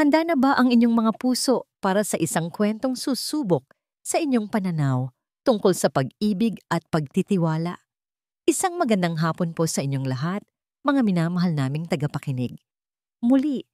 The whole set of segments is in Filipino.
Handa na ba ang inyong mga puso para sa isang kwentong susubok sa inyong pananaw tungkol sa pag-ibig at pagtitiwala? Isang magandang hapon po sa inyong lahat, mga minamahal naming tagapakinig. Muli,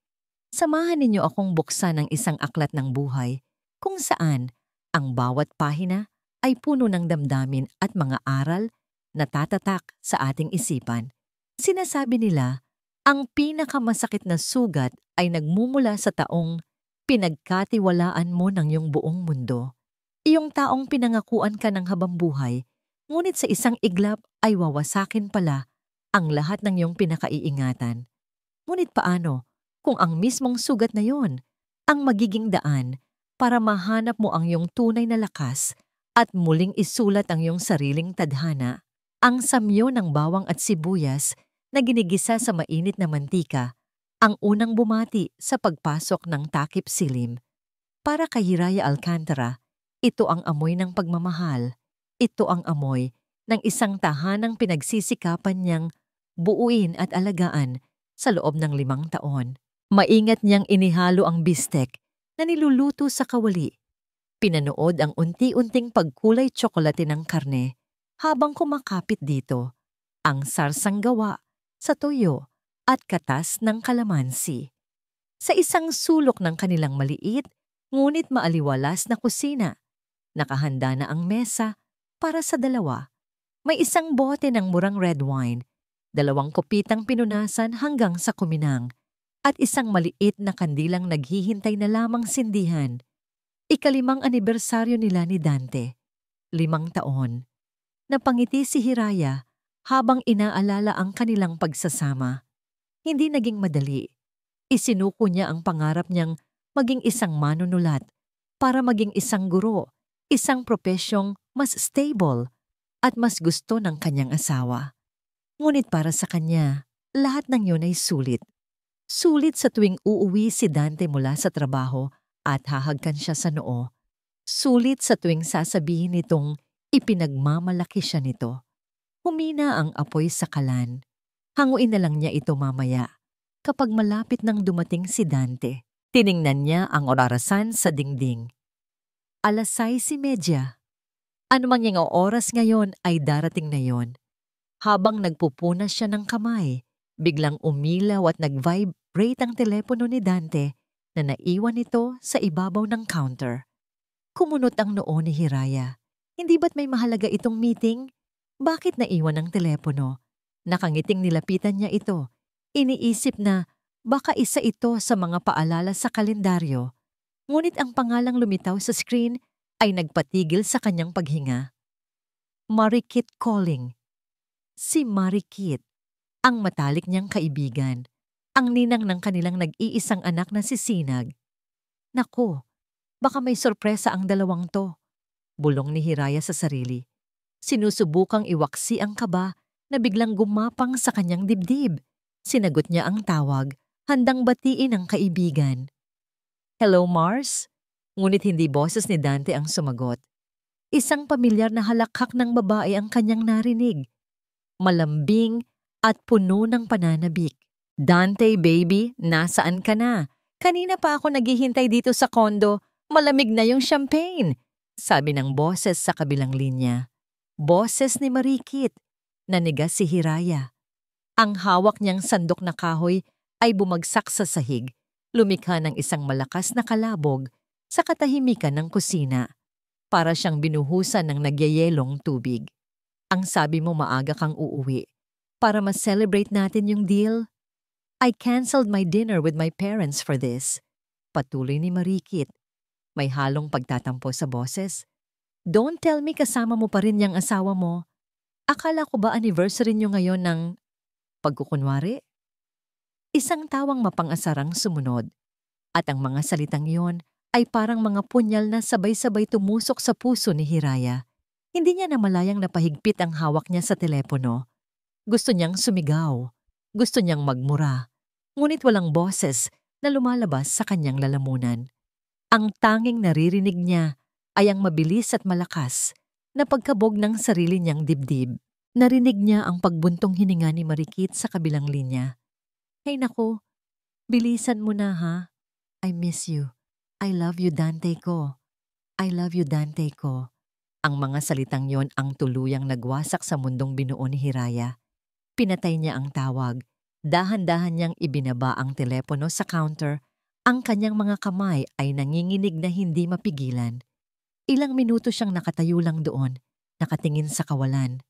samahan ninyo akong buksan ng isang aklat ng buhay kung saan ang bawat pahina ay puno ng damdamin at mga aral na tatatak sa ating isipan. Sinasabi nila, ang pinakamasakit na sugat ay nagmumula sa taong pinagkatiwalaan mo ng iyong buong mundo. Iyong taong pinangakuan ka ng habambuhay, ngunit sa isang iglap ay wawasakin pala ang lahat ng iyong pinakaiingatan. Ngunit paano kung ang mismong sugat na yon ang magiging daan para mahanap mo ang iyong tunay na lakas at muling isulat ang iyong sariling tadhana? Ang samyo ng bawang at sibuyas na ginigisa sa mainit na mantika, ang unang bumati sa pagpasok ng takip silim. Para kay Hiraya Alcantara, ito ang amoy ng pagmamahal. Ito ang amoy ng isang tahanang pinagsisikapan niyang buuin at alagaan sa loob ng 5 taon. Maingat niyang inihalo ang bistek na niluluto sa kawali. Pinanood ang unti-unting pagkulay tsokolate ng karne habang kumakapit dito ang sarsang gawa sa toyo at katas ng kalamansi. Sa isang sulok ng kanilang maliit, ngunit maaliwalas na kusina, nakahanda na ang mesa para sa dalawa. May isang bote ng murang red wine, 2 kopitang pinunasan hanggang sa kuminang, at isang maliit na kandilang naghihintay na lamang sindihan. Ika-5 anibersaryo nila ni Dante, 5 taon. Napangiti si Hiraya habang inaalala ang kanilang pagsasama. Hindi naging madali. Isinuko niya ang pangarap niyang maging isang manunulat para maging isang guro, isang propesyong mas stable at mas gusto ng kanyang asawa. Ngunit para sa kanya, lahat ng yun ay sulit. Sulit sa tuwing uuwi si Dante mula sa trabaho at hahagkan siya sa noo. Sulit sa tuwing sasabihin nitong ipinagmamalaki siya nito. Humina ang apoy sa kalan. Hanguin na lang niya ito mamaya. Kapag malapit nang dumating si Dante, tiningnan niya ang orarasan sa dingding. 6:30. Ano mang yung oras ngayon ay darating na yon. Habang nagpupunas siya ng kamay, biglang umilaw at nag-vibrate ang telepono ni Dante na naiwan ito sa ibabaw ng counter. Kumunot ang noo ni Hiraya. Hindi ba't may mahalaga itong meeting? Bakit naiwan ang telepono? Nakangiting nilapitan niya ito. Iniisip na baka isa ito sa mga paalala sa kalendaryo. Ngunit ang pangalang lumitaw sa screen ay nagpatigil sa kanyang paghinga. Marikit calling. Si Marikit, ang matalik niyang kaibigan, ang ninang ng kanilang nag-iisang anak na si Sinag. Naku, baka may sorpresa ang dalawang to, bulong ni Hiraya sa sarili. Sinusubukang iwaksi ang kaba na biglang gumapang sa kanyang dibdib. Sinagot niya ang tawag, handang batiin ang kaibigan. Hello, Mars? Ngunit hindi boses ni Dante ang sumagot. Isang pamilyar na halakhak ng babae ang kanyang narinig. Malambing at puno ng pananabik. Dante, baby, nasaan ka na? Kanina pa ako naghihintay dito sa kondo. Malamig na yung champagne, sabi ng boses sa kabilang linya. Boses ni Marikit, nanigas si Hiraya. Ang hawak niyang sandok na kahoy ay bumagsak sa sahig, lumikha ng isang malakas na kalabog sa katahimikan ng kusina. Para siyang binuhusan ng nagyayelong tubig. Ang sabi mo maaga kang uuwi. Para ma-celebrate natin yung deal? I canceled my dinner with my parents for this. Patuloy ni Marikit. May halong pagtatampo sa boses. Don't tell me kasama mo pa rin yung asawa mo. Akala ko ba anniversary niyo ngayon ng pagkukunwari? Isang tawang mapang-asarang sumunod. At ang mga salitang yon ay parang mga punyal na sabay-sabay tumusok sa puso ni Hiraya. Hindi niya namalayang napahigpit ang hawak niya sa telepono. Gusto niyang sumigaw. Gusto niyang magmura. Ngunit walang boses na lumalabas sa kanyang lalamunan. Ang tanging naririnig niya ay ang mabilis at malakas na pagkabog ng sarili niyang dibdib. Narinig niya ang pagbuntong hininga ni Marikit sa kabilang linya. Hay naku, bilisan mo na ha. I miss you. I love you, Dante ko. I love you, Dante ko. Ang mga salitang yon ang tuluyang nagwasak sa mundong binuo ni Hiraya. Pinatay niya ang tawag. Dahan-dahan niyang ibinaba ang telepono sa counter. Ang kanyang mga kamay ay nanginginig na hindi mapigilan. Ilang minuto siyang nakatayo lang doon, nakatingin sa kawalan.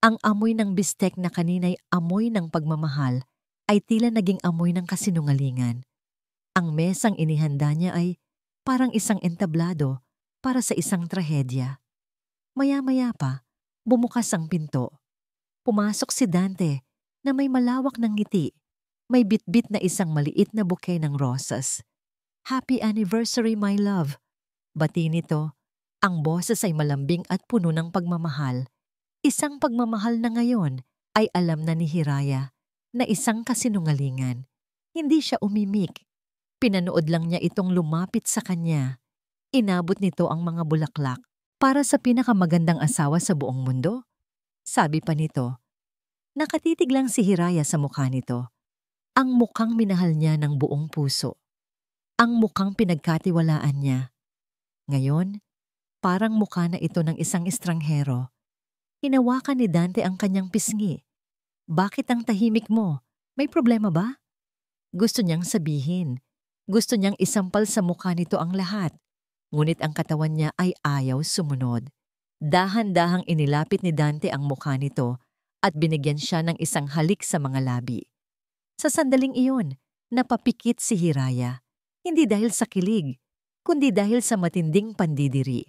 Ang amoy ng bistek na kanina'y amoy ng pagmamahal ay tila naging amoy ng kasinungalingan. Ang mesang inihanda niya ay parang isang entablado para sa isang trahedya. Maya-maya pa, bumukas ang pinto. Pumasok si Dante na may malawak ng ngiti. May bitbit na isang maliit na bouquet ng rosas. Happy anniversary, my love. Bati nito. Ang boses ay malambing at puno ng pagmamahal. Isang pagmamahal na ngayon ay alam na ni Hiraya na isang kasinungalingan. Hindi siya umimik. Pinanood lang niya itong lumapit sa kanya. Inabot nito ang mga bulaklak para sa pinakamagandang asawa sa buong mundo. Sabi pa nito, nakatitig lang si Hiraya sa mukha nito. Ang mukhang minahal niya ng buong puso. Ang mukhang pinagkatiwalaan niya. Ngayon, parang mukha na ito ng isang estranghero. Hinawakan ni Dante ang kanyang pisngi. Bakit ang tahimik mo? May problema ba? Gusto niyang sabihin. Gusto niyang isampal sa mukha nito ang lahat. Ngunit ang katawan niya ay ayaw sumunod. Dahan-dahang inilapit ni Dante ang mukha nito at binigyan siya ng isang halik sa mga labi. Sa sandaling iyon, napapikit si Hiraya. Hindi dahil sa kilig, kundi dahil sa matinding pandidiri.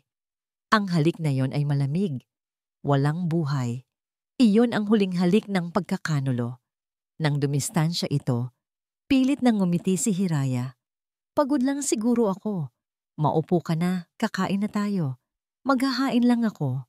Ang halik na yon ay malamig. Walang buhay. Iyon ang huling halik ng pagkakanulo. Nang dumistansya ito, pilit nang ngumiti si Hiraya. Pagod lang siguro ako. Maupo ka na, kakain na tayo. Maghahain lang ako.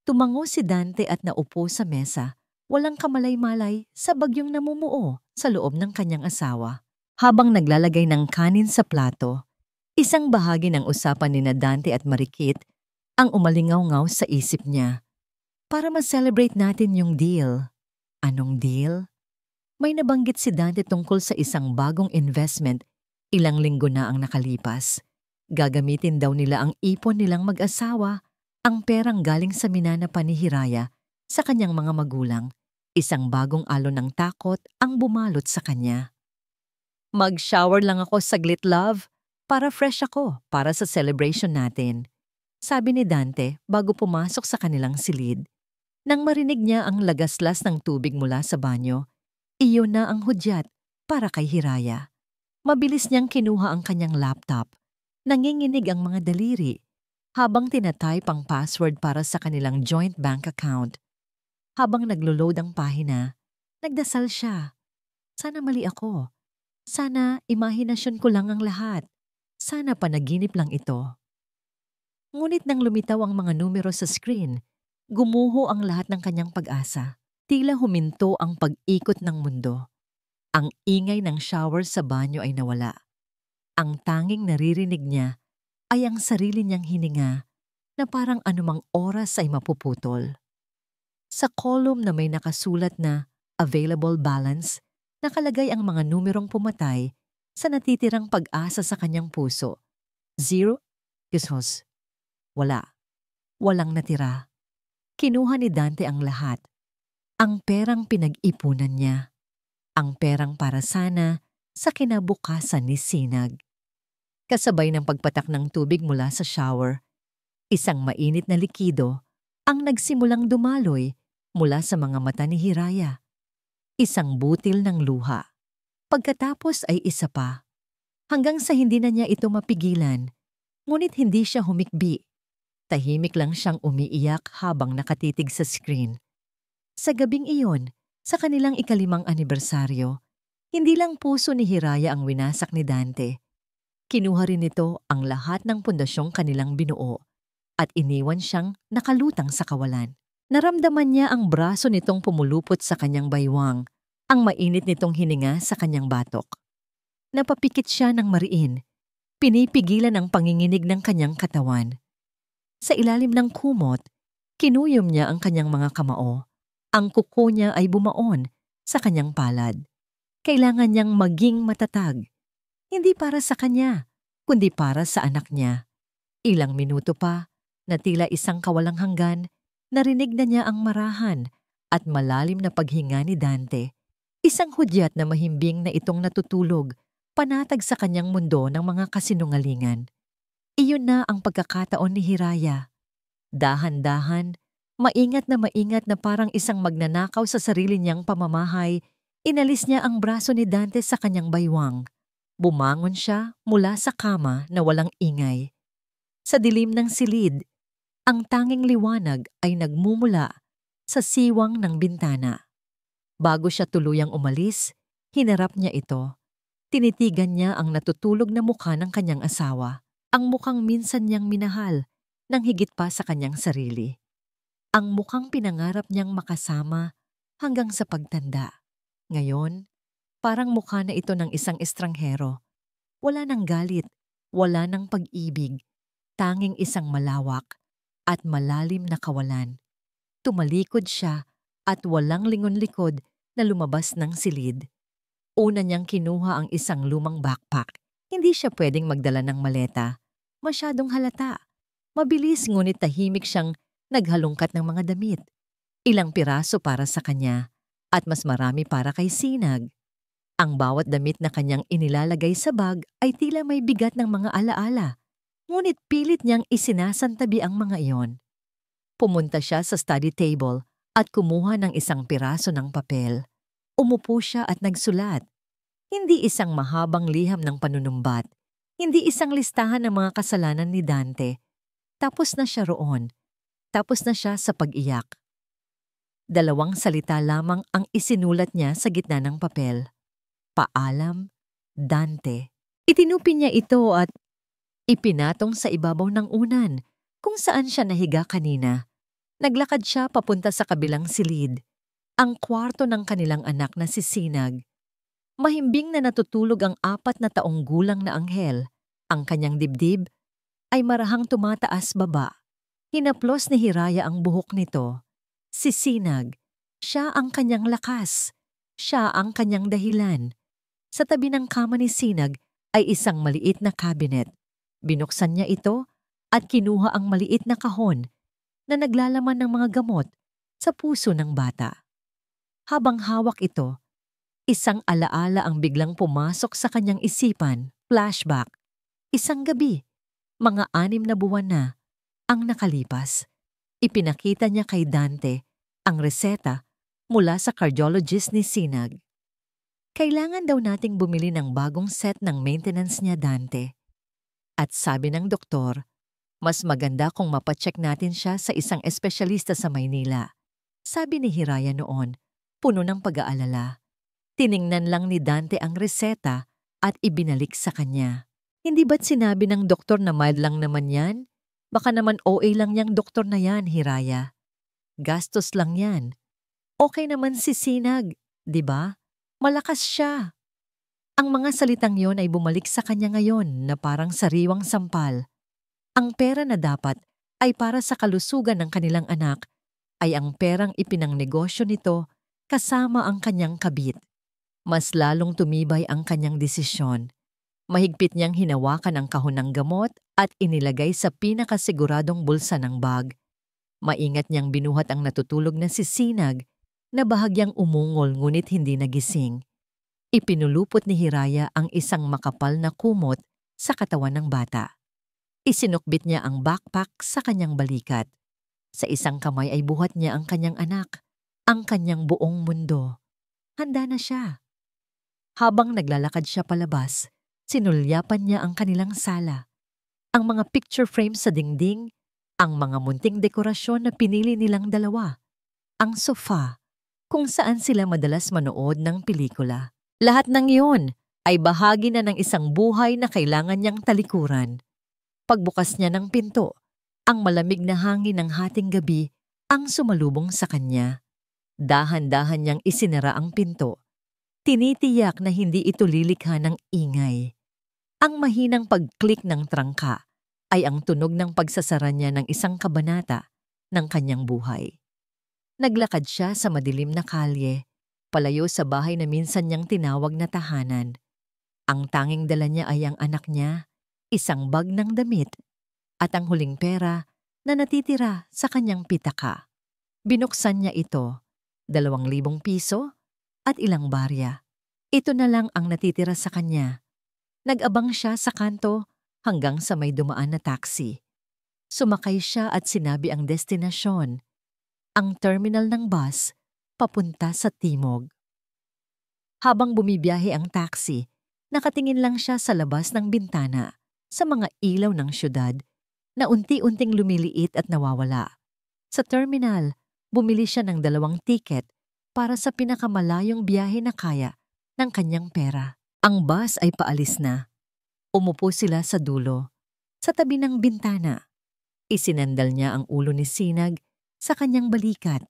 Tumango si Dante at naupo sa mesa, walang kamalay-malay sa bagyong namumuo sa loob ng kanyang asawa. Habang naglalagay ng kanin sa plato, isang bahagi ng usapan ni Dante at Marikit ang umalingaw-ngaw sa isip niya. Para ma-celebrate natin yung deal. Anong deal? May nabanggit si Dante tungkol sa isang bagong investment, ilang linggo na ang nakalipas. Gagamitin daw nila ang ipon nilang mag-asawa, ang perang galing sa minana pa ni Hiraya sa kanyang mga magulang. Isang bagong alon ng takot ang bumalot sa kanya. Mag-shower lang ako saglit, love, para fresh ako para sa celebration natin. Sabi ni Dante bago pumasok sa kanilang silid. Nang marinig niya ang lagaslas ng tubig mula sa banyo, iyon na ang hudyat para kay Hiraya. Mabilis niyang kinuha ang kanyang laptop. Nanginginig ang mga daliri habang tinatype ang password para sa kanilang joint bank account. Habang naglo-load ang pahina, nagdasal siya. Sana mali ako. Sana imahinasyon ko lang ang lahat. Sana panaginip lang ito. Ngunit nang lumitaw ang mga numero sa screen, gumuho ang lahat ng kanyang pag-asa. Tila huminto ang pag-ikot ng mundo. Ang ingay ng shower sa banyo ay nawala. Ang tanging naririnig niya ay ang sarili niyang hininga na parang anumang oras ay mapuputol. Sa column na may nakasulat na available balance, nakalagay ang mga numerong pumatay sa natitirang pag-asa sa kanyang puso. 0 pesos. Wala. Walang natira. Kinuha ni Dante ang lahat. Ang perang pinag-ipunan niya. Ang perang para sana sa kinabukasan ni Sinag. Kasabay ng pagpatak ng tubig mula sa shower, isang mainit na likido ang nagsimulang dumaloy mula sa mga mata ni Hiraya. Isang butil ng luha. Pagkatapos ay isa pa. Hanggang sa hindi na niya ito mapigilan, ngunit hindi siya humikbi. Tahimik lang siyang umiiyak habang nakatitig sa screen. Sa gabing iyon, sa kanilang ikalimang anibersaryo, hindi lang puso ni Hiraya ang winasak ni Dante. Kinuha rin nito ang lahat ng pundasyong kanilang binuo at iniwan siyang nakalutang sa kawalan. Naramdaman niya ang braso nitong pumulupot sa kanyang baywang, ang mainit nitong hininga sa kanyang batok. Napapikit siya ng mariin, pinipigilan ang panginginig ng kanyang katawan. Sa ilalim ng kumot, kinuyom niya ang kanyang mga kamao. Ang kuko niya ay bumaon sa kanyang palad. Kailangan niyang maging matatag. Hindi para sa kanya, kundi para sa anak niya. Ilang minuto pa, na tila isang kawalang hanggan, narinig na niya ang marahan at malalim na paghinga ni Dante. Isang hudyat na mahimbing na itong natutulog, panatag sa kanyang mundo ng mga kasinungalingan. Iyon na ang pagkakataon ni Hiraya. Dahan-dahan, maingat na parang isang magnanakaw sa sarili niyang pamamahay, inalis niya ang braso ni Dante sa kanyang baywang. Bumangon siya mula sa kama na walang ingay. Sa dilim ng silid, ang tanging liwanag ay nagmumula sa siwang ng bintana. Bago siya tuluyang umalis, hinarap niya ito. Tinitigan niya ang natutulog na mukha ng kanyang asawa, ang mukhang minsan niyang minahal, nang higit pa sa kanyang sarili. Ang mukhang pinangarap niyang makasama hanggang sa pagtanda. Ngayon, parang mukha na ito ng isang estranghero. Wala ng galit, wala ng pag-ibig, tanging isang malawak at malalim na kawalan. Tumalikod siya at walang lingon-likod na lumabas ng silid. Una niyang kinuha ang isang lumang backpack. Hindi siya pwedeng magdala ng maleta. Masyadong halata. Mabilis ngunit tahimik siyang naghalungkat ng mga damit. Ilang piraso para sa kanya at mas marami para kay Sinag. Ang bawat damit na kanyang inilalagay sa bag ay tila may bigat ng mga alaala. Ngunit pilit niyang isinasantabi ang mga iyon. Pumunta siya sa study table at kumuha ng isang piraso ng papel. Umupo siya at nagsulat. Hindi isang mahabang liham ng panunumbat. Hindi isang listahan ng mga kasalanan ni Dante. Tapos na siya roon. Tapos na siya sa pag-iyak. 2 salita lamang ang isinulat niya sa gitna ng papel. Paalam, Dante. Itinupi niya ito at ipinatong sa ibabaw ng unan kung saan siya nahiga kanina. Naglakad siya papunta sa kabilang silid, ang kwarto ng kanilang anak na si Sinag. Mahimbing na natutulog ang 4 na taong gulang na anghel. Ang kanyang dibdib ay marahang tumataas baba. Hinaplos ni Hiraya ang buhok nito. Si Sinag, siya ang kanyang lakas. Siya ang kanyang dahilan. Sa tabi ng kama ni Sinag ay isang maliit na cabinet. Binuksan niya ito at kinuha ang maliit na kahon na naglalaman ng mga gamot sa puso ng bata. Habang hawak ito, isang alaala ang biglang pumasok sa kanyang isipan, flashback. Isang gabi, mga 6 na buwan na ang nakalipas. Ipinakita niya kay Dante ang reseta mula sa cardiologist ni Sinag. Kailangan daw nating bumili ng bagong set ng maintenance niya, Dante. At sabi ng doktor, mas maganda kung mapacheck natin siya sa isang espesyalista sa Maynila. Sabi ni Hiraya noon, puno ng pag-aalala. Tiningnan lang ni Dante ang reseta at ibinalik sa kanya. Hindi ba't sinabi ng doktor na mild lang naman yan? Baka naman OA lang yang doktor na yan, Hiraya. Gastos lang yan. Okay naman si Sinag, di ba? Malakas siya. Ang mga salitang yon ay bumalik sa kanya ngayon na parang sariwang sampal. Ang pera na dapat ay para sa kalusugan ng kanilang anak ay ang perang ipinangnegosyo nito kasama ang kanyang kabit. Mas lalong tumibay ang kanyang desisyon. Mahigpit niyang hinawakan ang kahon ng gamot at inilagay sa pinakasiguradong bulsa ng bag. Maingat niyang binuhat ang natutulog na si Sinag na bahagyang umungol ngunit hindi nagising. Ipinulupot ni Hiraya ang isang makapal na kumot sa katawan ng bata. Isinukbit niya ang backpack sa kanyang balikat. Sa isang kamay ay buhat niya ang kanyang anak, ang kanyang buong mundo. Handa na siya. Habang naglalakad siya palabas, sinulyapan niya ang kanilang sala. Ang mga picture frames sa dingding, ang mga munting dekorasyon na pinili nilang dalawa, ang sofa, kung saan sila madalas manood ng pelikula. Lahat ng iyon ay bahagi na ng isang buhay na kailangan niyang talikuran. Pagbukas niya ng pinto, ang malamig na hangin ng hating gabi ang sumalubong sa kanya. Dahan-dahan niyang isinara ang pinto. Tinitiyak na hindi ito lilikha ng ingay. Ang mahinang pag-click ng trangka ay ang tunog ng pagsasara niya ng isang kabanata ng kanyang buhay. Naglakad siya sa madilim na kalye, palayo sa bahay na minsan niyang tinawag na tahanan. Ang tanging dala niya ay ang anak niya, isang bag ng damit, at ang huling pera na natitira sa kanyang pitaka. Binuksan niya ito, 2,000 piso at ilang barya. Ito na lang ang natitira sa kanya. Nag-abang siya sa kanto hanggang sa may dumaan na taxi. Sumakay siya at sinabi ang destinasyon, ang terminal ng bus papunta sa Timog. Habang bumibiyahe ang taxi, nakatingin lang siya sa labas ng bintana sa mga ilaw ng syudad na unti-unting lumiliit at nawawala. Sa terminal, bumili siya ng 2 tiket para sa pinakamalayong biyahe na kaya ng kanyang pera. Ang bus ay paalis na. Umupo sila sa dulo, sa tabi ng bintana. Isinandal niya ang ulo ni Sinag sa kanyang balikat.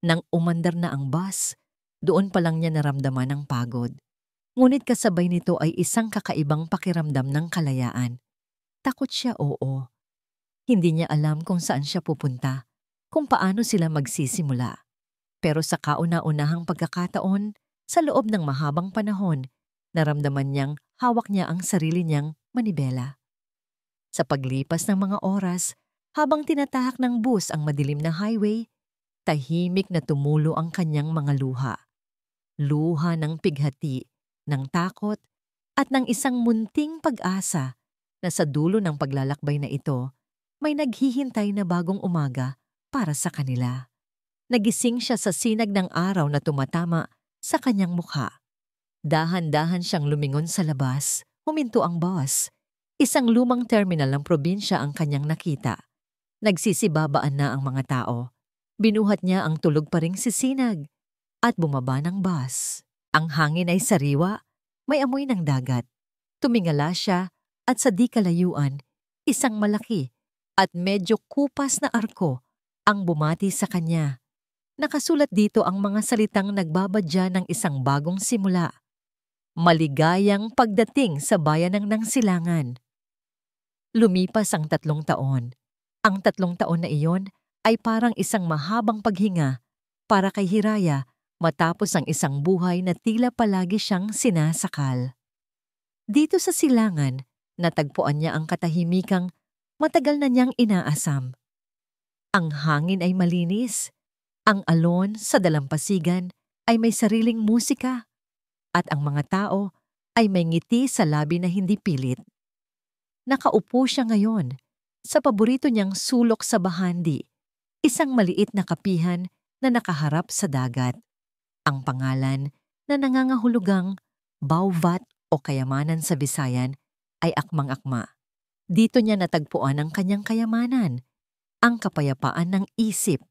Nang umandar na ang bus, doon pa lang niya naramdaman ang pagod. Ngunit kasabay nito ay isang kakaibang pakiramdam ng kalayaan. Takot siya, oo. Hindi niya alam kung saan siya pupunta, kung paano sila magsisimula. Pero sa kauna-unahang pagkakataon, sa loob ng mahabang panahon, naramdaman niyang hawak niya ang sarili niyang manibela. Sa paglipas ng mga oras, habang tinatahak ng bus ang madilim na highway, tahimik na tumulo ang kanyang mga luha. Luha ng pighati, ng takot, at ng isang munting pag-asa na sa dulo ng paglalakbay na ito, may naghihintay na bagong umaga para sa kanila. Nagising siya sa sinag ng araw na tumatama sa kanyang mukha. Dahan-dahan siyang lumingon sa labas, huminto ang bus. Isang lumang terminal ng probinsya ang kanyang nakita. Nagsisibabaan na ang mga tao. Binuhat niya ang tulog pa ring sisinag at bumaba ng bus. Ang hangin ay sariwa, may amoy ng dagat. Tumingala siya at sa di kalayuan, isang malaki at medyo kupas na arko ang bumati sa kanya. Nakasulat dito ang mga salitang nagbabadya ng isang bagong simula. Maligayang pagdating sa bayan ng Nangsilangan. Lumipas ang 3 taon. Ang 3 taon na iyon ay parang isang mahabang paghinga para kay Hiraya matapos ang isang buhay na tila palagi siyang sinasakal. Dito sa silangan, natagpuan niya ang katahimikang matagal na niyang inaasam. Ang hangin ay malinis, ang alon sa dalampasigan ay may sariling musika, at ang mga tao ay may ngiti sa labi na hindi pilit. Nakaupo siya ngayon sa paborito niyang sulok sa bahandi, isang maliit na kapihan na nakaharap sa dagat. Ang pangalan na nangangahulugang Bauvat o kayamanan sa Visayan ay akmang-akma. Dito niya natagpuan ang kanyang kayamanan, ang kapayapaan ng isip.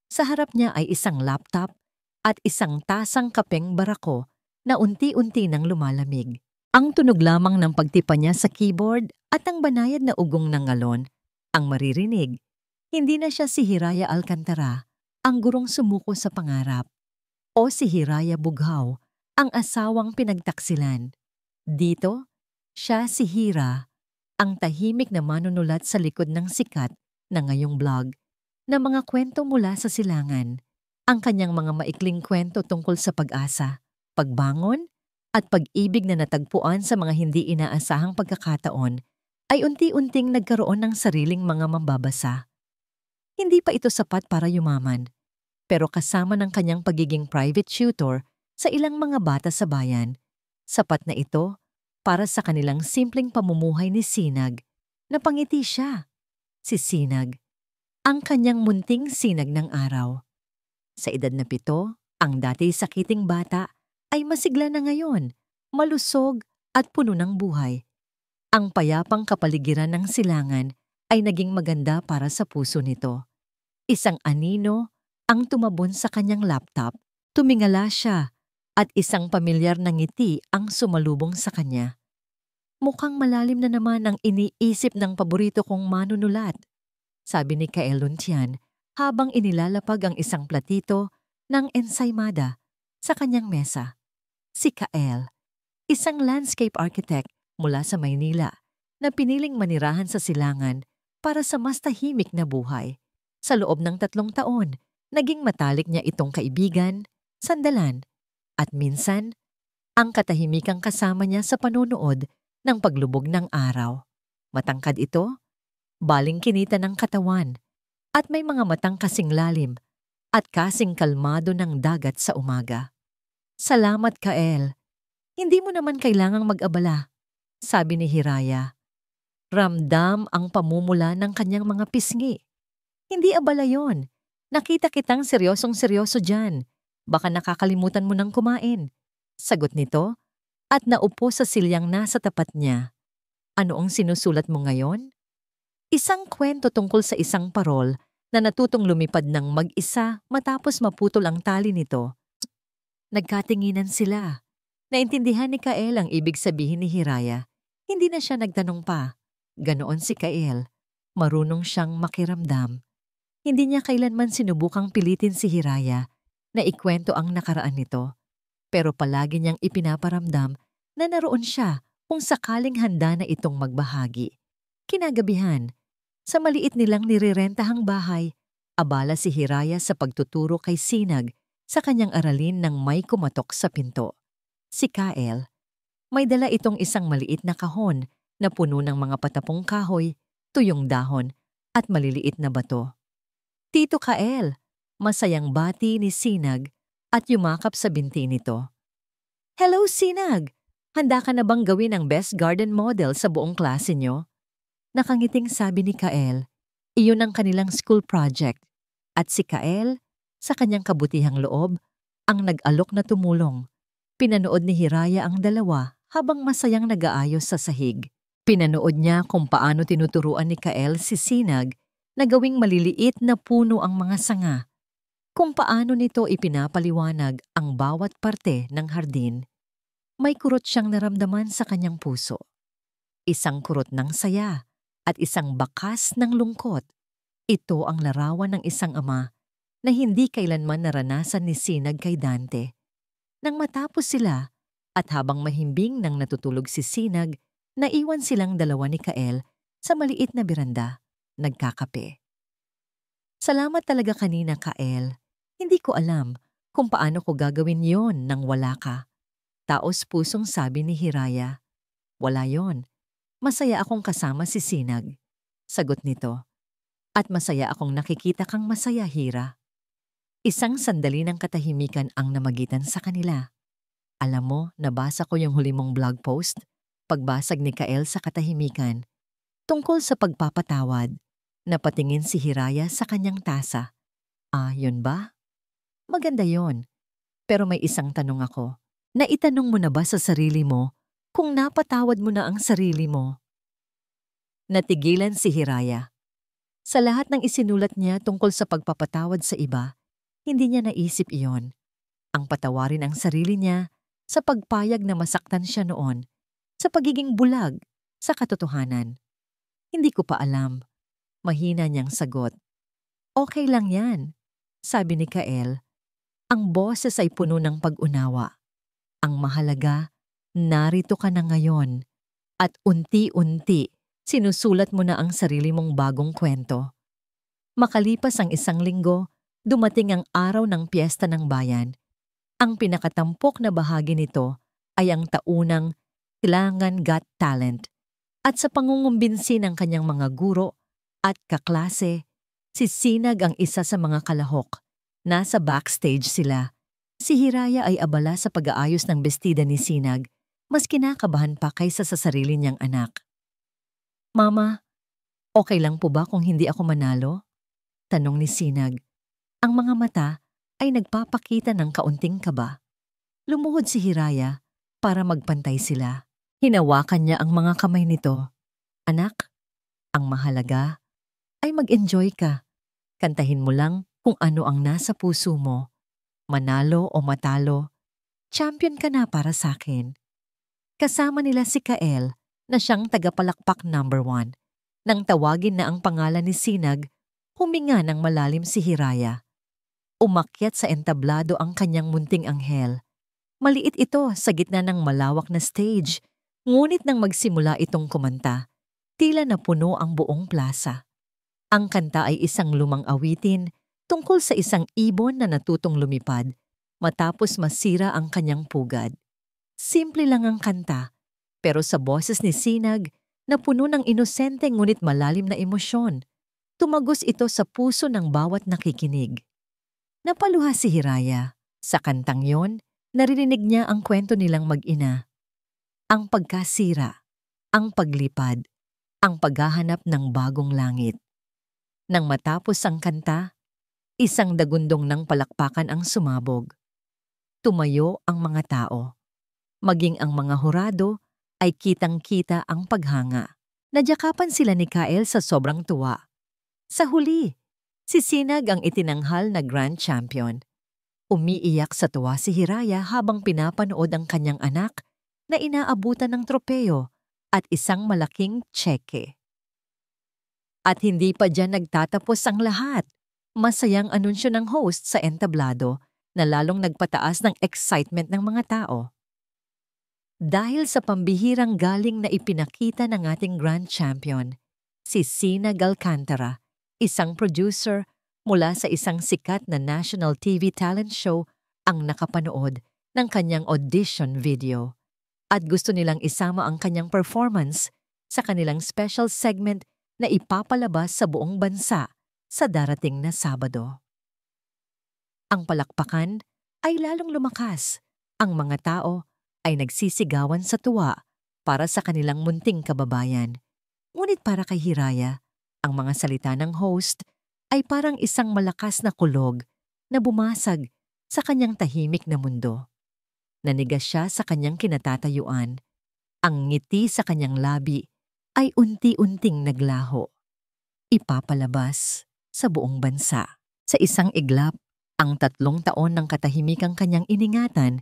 Sa harap niya ay isang laptop at isang tasang kapeng barako na unti-unti nang lumalamig. Ang tunog lamang ng pagtipa niya sa keyboard at ang banayad na ugong ng ngalon ang maririnig. Hindi na siya si Hiraya Alcantara, ang gurong sumuko sa pangarap, o si Hiraya Bughaw, ang asawang pinagtaksilan. Dito, siya si Hira, ang tahimik na manunulat sa likod ng sikat na ngayong blog na mga kwento mula sa silangan, ang kanyang mga maikling kwento tungkol sa pag-asa, pagbangon, at pag-ibig na natagpuan sa mga hindi inaasahang pagkakataon ay unti-unting nagkaroon ng sariling mga mambabasa. Hindi pa ito sapat para yumaman, pero kasama ng kanyang pagiging private tutor sa ilang mga bata sa bayan, sapat na ito para sa kanilang simpleng pamumuhay ni Sinag. Napangiti siya. Si Sinag, ang kanyang munting sinag ng araw. Sa edad na 7, ang dati sakiting bata ay masigla na ngayon, malusog at puno ng buhay. Ang payapang kapaligiran ng silangan ay naging maganda para sa puso nito. Isang anino ang tumabon sa kanyang laptop. Tumingala siya at isang pamilyar na ngiti ang sumalubong sa kanya. Mukhang malalim na naman ang iniisip ng paborito kong manunulat, sabi ni Kael Luntian habang inilalapag ang isang platito ng ensaymada sa kanyang mesa. Si Kael, isang landscape architect mula sa Maynila na piniling manirahan sa silangan para sa mas tahimik na buhay. Sa loob ng 3 taon, naging matalik niya itong kaibigan, sandalan, at minsan, Ang katahimikang kasama niya sa panonood ng paglubog ng araw. Matangkad ito, baling kinita ng katawan, at may mga matang kasing lalim at kasing kalmado ng dagat sa umaga. Salamat, Kael. Hindi mo naman kailangang mag-abala, sabi ni Hiraya. Ramdam ang pamumula ng kanyang mga pisngi. Hindi abala yon. Nakita kitang seryosong-seryoso dyan. Baka nakakalimutan mo ng kumain. Sagot nito at naupo sa silyang nasa tapat niya. Ano ang sinusulat mo ngayon? Isang kwento tungkol sa isang parol na natutong lumipad ng mag-isa matapos maputol ang tali nito. Nagkatinginan sila. Naintindihan ni Kael ang ibig sabihin ni Hiraya. Hindi na siya nagtanong pa. Ganoon si Kael. Marunong siyang makiramdam. Hindi niya kailanman sinubukang pilitin si Hiraya na ikwento ang nakaraan nito. Pero palagi niyang ipinaparamdam na naroon siya kung sakaling handa na itong magbahagi. Kinagabihan, sa maliit nilang nirerentahang bahay, abala si Hiraya sa pagtuturo kay Sinag sa kanyang aralin nang may kumatok sa pinto. Si Kael, may dala itong isang maliit na kahon na puno ng mga patapong kahoy, tuyong dahon at maliliit na bato. Tito Kael, masayang bati ni Sinag at yumakap sa binti nito. Hello, Sinag! Handa ka na bang gawin ang best garden model sa buong klase nyo? Nakangiting sabi ni Kael, iyon ang kanilang school project. At si Kael, sa kanyang kabutihang loob, ang nag-alok na tumulong. Pinanood ni Hiraya ang dalawa habang masayang nag-aayos sa sahig. Pinanood niya kung paano tinuturuan ni Kael si Sinag na gawing maliliit na puno ang mga sanga. Kung paano nito ipinapaliwanag ang bawat parte ng hardin. May kurot siyang naramdaman sa kanyang puso. Isang kurot ng saya at isang bakas ng lungkot. Ito ang larawan ng isang ama na hindi kailanman naranasan ni Sinag kay Dante. Nang matapos sila at habang mahimbing nang natutulog si Sinag, naiwan silang dalawa ni Kael sa maliit na beranda, nagkakape. Salamat talaga kanina, Kael. Hindi ko alam kung paano ko gagawin yon nang wala ka. Taos pusong sabi ni Hiraya. Wala yon. Masaya akong kasama si Sinag. Sagot nito. At masaya akong nakikita kang masaya, Hira. Isang sandali ng katahimikan ang namagitan sa kanila. Alam mo, nabasa ko yung huli mong blog post, pagbasag ni Kael sa katahimikan, tungkol sa pagpapatawad. Napatingin si Hiraya sa kanyang tasa. Ah, yun ba? Maganda yon. Pero may isang tanong ako. Naitanong mo na ba sa sarili mo kung napatawad mo na ang sarili mo? Natigilan si Hiraya. Sa lahat ng isinulat niya tungkol sa pagpapatawad sa iba, hindi niya naisip iyon. Ang patawarin ang sarili niya sa pagpayag na masaktan siya noon, sa pagiging bulag, sa katotohanan. Hindi ko pa alam. Mahina niyang sagot. Okay lang yan, sabi ni Kael. Ang boses ay puno ng pag-unawa. Ang mahalaga, narito ka na ngayon at unti-unti sinusulat mo na ang sarili mong bagong kwento. Makalipas ang isang linggo, dumating ang araw ng piyesta ng bayan. Ang pinakatampok na bahagi nito ay ang taunang Silangan Got Talent. At sa pangungumbinsi ng kanyang mga guro at kaklase, si Sinag ang isa sa mga kalahok. Nasa backstage sila. Si Hiraya ay abala sa pag-aayos ng bestida ni Sinag, mas kinakabahan pa kaysa sa sarili niyang anak. Mama, okay lang po ba kung hindi ako manalo? Tanong ni Sinag. Ang mga mata ay nagpapakita ng kaunting kaba. Lumuhod si Hiraya para magpantay sila. Hinawakan niya ang mga kamay nito. Anak, ang mahalaga ay mag-enjoy ka. Kantahin mo lang kung ano ang nasa puso mo. Manalo o matalo, champion ka na para sa akin. Kasama nila si Kael na siyang tagapalakpak number 1. Nang tawagin na ang pangalan ni Sinag, huminga ng malalim si Hiraya. Umakyat sa entablado ang kanyang munting anghel. Maliit ito sa gitna ng malawak na stage, ngunit nang magsimula itong kumanta, tila napuno ang buong plaza. Ang kanta ay isang lumang awitin tungkol sa isang ibon na natutong lumipad matapos masira ang kanyang pugad. Simple lang ang kanta, pero sa boses ni Sinag na puno ng inosente ngunit malalim na emosyon, tumagos ito sa puso ng bawat nakikinig. Napaluha si Hiraya. Sa kantang yon, naririnig niya ang kwento nilang mag-ina. Ang pagkasira, ang paglipad, ang paghahanap ng bagong langit. Nang matapos ang kanta, isang dagundong ng palakpakan ang sumabog. Tumayo ang mga tao. Maging ang mga hurado ay kitang-kita ang paghanga. Nadyakapan sila ni Kael sa sobrang tuwa. Sa huli, si Sinag ang itinanghal na Grand Champion. Umiiyak sa tuwa si Hiraya habang pinapanood ang kanyang anak na inaabutan ng tropeyo at isang malaking tseke. At hindi pa dyan nagtatapos ang lahat. Masayang anunsyo ng host sa entablado na lalong nagpataas ng excitement ng mga tao. Dahil sa pambihirang galing na ipinakita ng ating Grand Champion, si Sinag Alcantara, isang producer mula sa isang sikat na national TV talent show ang nakapanood ng kanyang audition video at gusto nilang isama ang kanyang performance sa kanilang special segment na ipapalabas sa buong bansa sa darating na Sabado. Ang palakpakan ay lalong lumakas. Ang mga tao ay nagsisigawan sa tuwa para sa kanilang munting kababayan. Ngunit para kay Hiraya, ang mga salita ng host ay parang isang malakas na kulog na bumasag sa kanyang tahimik na mundo. Nanigas siya sa kanyang kinatatayuan. Ang ngiti sa kanyang labi ay unti-unting naglaho. Ipapalabas sa buong bansa. Sa isang iglap, ang 3 taon ng katahimikang kanyang iningatan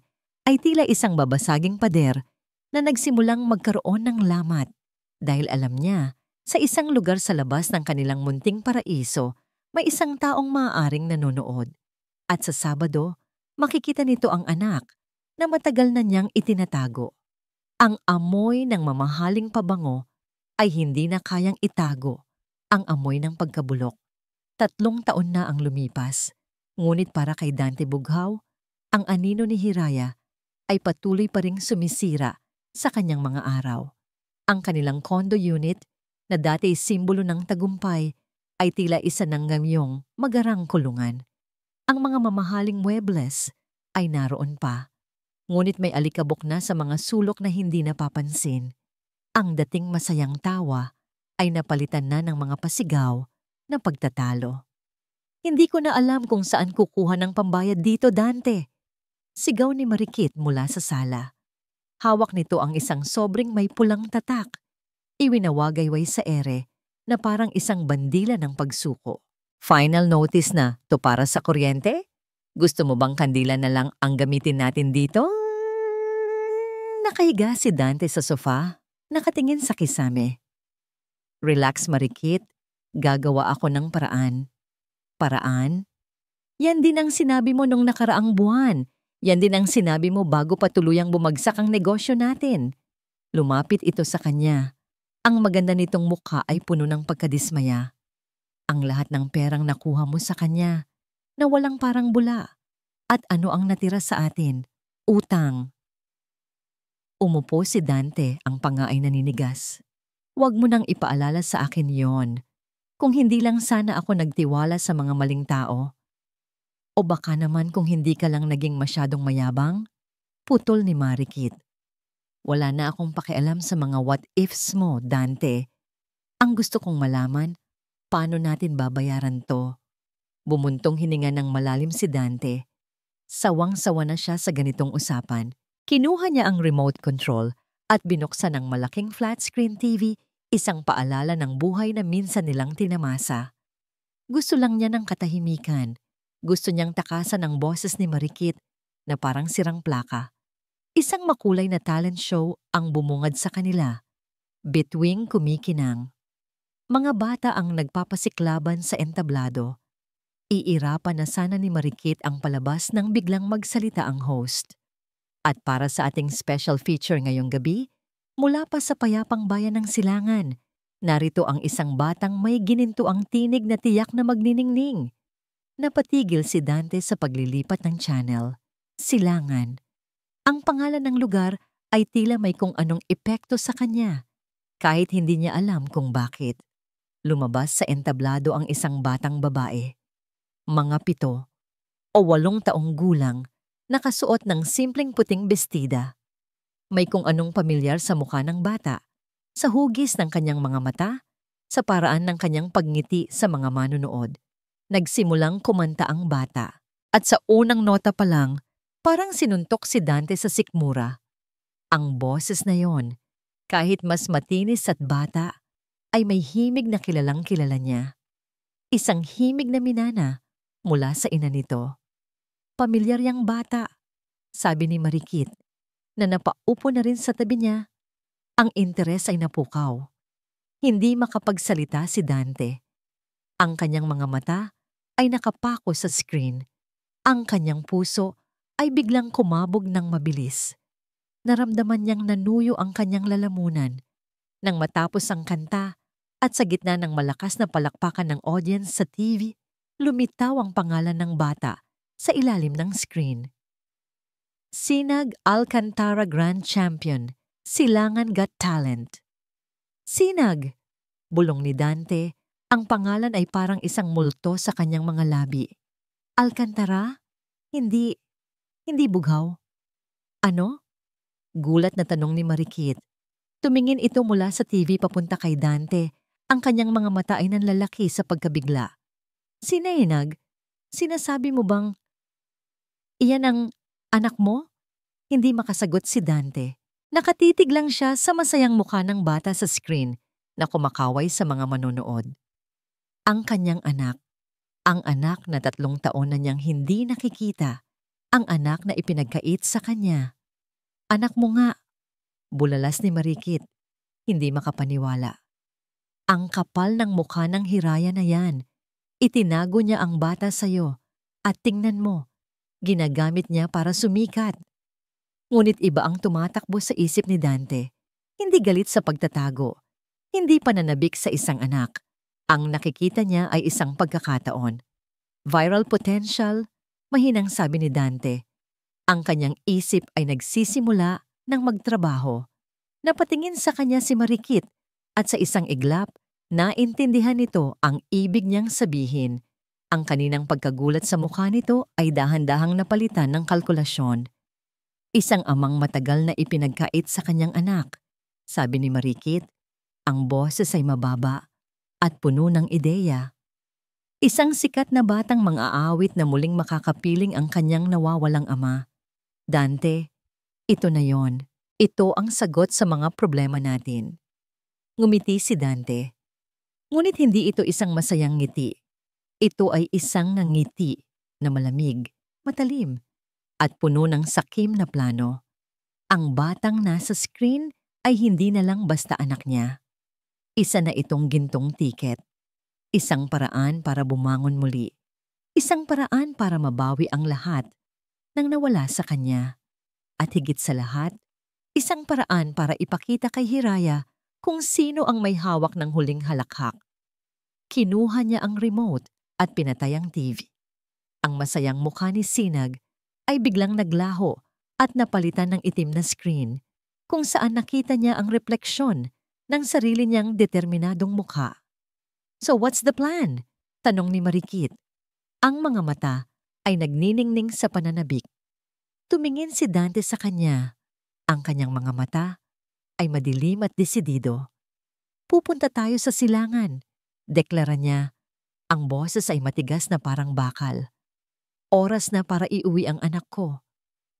ay tila isang babasaging pader na nagsimulang magkaroon ng lamat dahil alam niya sa isang lugar sa labas ng kanilang munting paraiso, may isang taong maaaring nanonood. At sa Sabado, makikita nito ang anak na matagal na niyang itinatago. Ang amoy ng mamahaling pabango ay hindi na kayang itago. Ang amoy ng pagkabulok. 3 taon na ang lumipas. Ngunit para kay Dante Bughaw, ang anino ni Hiraya ay patuloy pa ring sumisira sa kanyang mga araw. Ang kanilang condo unit na dati simbolo ng tagumpay ay tila isa ng ngamyong magarang kulungan. Ang mga mamahaling muebles ay naroon pa, ngunit may alikabok na sa mga sulok na hindi napapansin. Ang dating masayang tawa ay napalitan na ng mga pasigaw na pagtatalo. Hindi ko na alam kung saan kukuha ng pambayad dito, Dante. Sigaw ni Marikit mula sa sala. Hawak nito ang isang sobrang may pulang tatak. Iwinawagayway sa ere na parang isang bandila ng pagsuko. Final notice na to para sa kuryente? Gusto mo bang kandila na lang ang gamitin natin dito? Nakahiga si Dante sa sofa, nakatingin sa kisame. Relax, Marikit. Gagawa ako ng paraan. Paraan? Yan din ang sinabi mo nung nakaraang buwan. Yan din ang sinabi mo bago pa tuluyang bumagsak ang negosyo natin. Lumapit ito sa kanya. Ang maganda nitong mukha ay puno ng pagkadismaya. Ang lahat ng perang nakuha mo sa kanya, na walang parang bula. At ano ang natira sa atin? Utang. Umupo si Dante, ang panga ay naninigas. Huwag mo nang ipaalala sa akin yon. Kung hindi lang sana ako nagtiwala sa mga maling tao. O baka naman kung hindi ka lang naging masyadong mayabang? Putol ni Marikit. Wala na akong pakialam sa mga what-ifs mo, Dante. Ang gusto kong malaman, paano natin babayaran to? Bumuntong hininga ng malalim si Dante. Sawang-sawa na siya sa ganitong usapan. Kinuha niya ang remote control at binuksan ng malaking flat screen TV, isang paalala ng buhay na minsan nilang tinamasa. Gusto lang niya ng katahimikan. Gusto niyang takasan ang boses ni Marikit na parang sirang plaka. Isang makulay na talent show ang bumungad sa kanila. Bituing kumikinang. Mga bata ang nagpapasiklaban sa entablado. Iirapan na sana ni Marikit ang palabas nang biglang magsalita ang host. At para sa ating special feature ngayong gabi, mula pa sa payapang bayan ng Silangan, narito ang isang batang may gininto ang tinig na tiyak na magniningning. Napatigil si Dante sa paglilipat ng channel. Silangan. Ang pangalan ng lugar ay tila may kung anong epekto sa kanya, kahit hindi niya alam kung bakit. Lumabas sa entablado ang isang batang babae, mga 7 o 8 taong gulang, nakasuot ng simpleng puting bestida. May kung anong pamilyar sa mukha ng bata, sa hugis ng kanyang mga mata, sa paraan ng kanyang pagngiti sa mga manonood. Nagsimulang kumanta ang bata, at sa unang nota pa lang, parang sinuntok si Dante sa sikmura. Ang boses na yon, kahit mas matinis at bata, ay may himig na kilalang kilala niya. Isang himig na minana mula sa ina nito. Pamilyar yang bata, sabi ni Marikit, na napaupo na rin sa tabi niya. Ang interes ay napukaw. Hindi makapagsalita si Dante. Ang kanyang mga mata ay nakapako sa screen. Ang kanyang puso ay biglang kumabog ng mabilis. Naramdaman niyang nanuyo ang kanyang lalamunan. Nang matapos ang kanta at sa gitna ng malakas na palakpakan ng audience sa TV, lumitaw ang pangalan ng bata sa ilalim ng screen. Sinag Alcantara Grand Champion, Silangan Got Talent. Sinag! Bulong ni Dante, ang pangalan ay parang isang multo sa kanyang mga labi. Alcantara? Hindi bughaw. Ano? Gulat na tanong ni Marikit. Tumingin ito mula sa TV papunta kay Dante. Ang kanyang mga mata ay nanlalaki sa pagkabigla. Sinag, sinasabi mo bang iyan ang anak mo? Hindi makasagot si Dante. Nakatitig lang siya sa masayang mukha ng bata sa screen na kumakaway sa mga manonood. Ang kanyang anak, ang anak na 3 taon na niyang hindi nakikita, ang anak na ipinagkait sa kanya. Anak mo nga, bulalas ni Marikit, hindi makapaniwala. Ang kapal ng mukha ng Hiraya na yan. Itinago niya ang bata sa'yo at tingnan mo, ginagamit niya para sumikat. Ngunit iba ang tumatakbo sa isip ni Dante. Hindi galit sa pagtatago. Hindi pananabik sa isang anak. Ang nakikita niya ay isang pagkakataon. Viral potential, mahinang sabi ni Dante. Ang kanyang isip ay nagsisimula ng magtrabaho. Napatingin sa kanya si Marikit at sa isang iglap, naintindihan nito ang ibig niyang sabihin. Ang kaninang pagkagulat sa mukha nito ay dahan-dahang napalitan ng kalkulasyon. Isang amang matagal na ipinagkait sa kanyang anak, sabi ni Marikit. Ang boses ay mababa at puno ng ideya. Isang sikat na batang mang-aawit na muling makakapiling ang kanyang nawawalang ama. Dante, ito na yon. Ito ang sagot sa mga problema natin. Ngumiti si Dante. Ngunit hindi ito isang masayang ngiti. Ito ay isang ngiti na malamig, matalim, at puno ng sakim na plano. Ang batang nasa screen ay hindi na lang basta anak niya. Isa na itong gintong tiket. Isang paraan para bumangon muli. Isang paraan para mabawi ang lahat ng nawala sa kanya. At higit sa lahat, isang paraan para ipakita kay Hiraya kung sino ang may hawak ng huling halakhak. Kinuha niya ang remote at pinatay ang TV. Ang masayang mukha ni Sinag ay biglang naglaho at napalitan ng itim na screen kung saan nakita niya ang refleksyon ng sarili niyang determinadong mukha. So what's the plan? Tanong ni Marikit. Ang mga mata ay nagniningning sa pananabik. Tumingin si Dante sa kanya. Ang kanyang mga mata ay madilim at desidido. Pupunta tayo sa silangan, deklara niya. Ang boses ay matigas na parang bakal. Oras na para iuwi ang anak ko.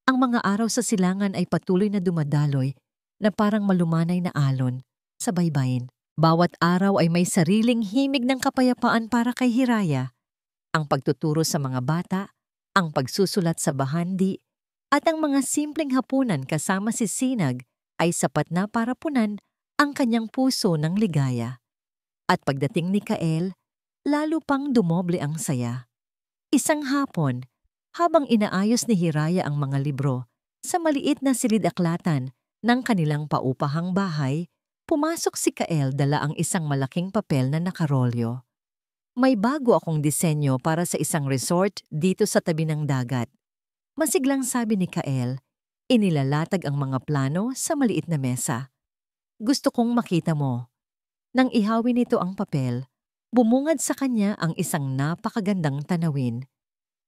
Ang mga araw sa silangan ay patuloy na dumadaloy na parang malumanay na alon sa baybayin. Bawat araw ay may sariling himig ng kapayapaan para kay Hiraya. Ang pagtuturo sa mga bata, ang pagsusulat sa bahandi, at ang mga simpleng hapunan kasama si Sinag ay sapat na para punan ang kanyang puso ng ligaya. At pagdating ni Kael, lalo pang dumoble ang saya. Isang hapon, habang inaayos ni Hiraya ang mga libro sa maliit na silid-aklatan ng kanilang paupahang bahay, pumasok si Kael dala ang isang malaking papel na nakarolyo. May bago akong disenyo para sa isang resort dito sa tabi ng dagat. Masiglang sabi ni Kael, Inilalatag ang mga plano sa maliit na mesa. Gusto kong makita mo. Nang ihawin nito ang papel, bumungad sa kanya ang isang napakagandang tanawin.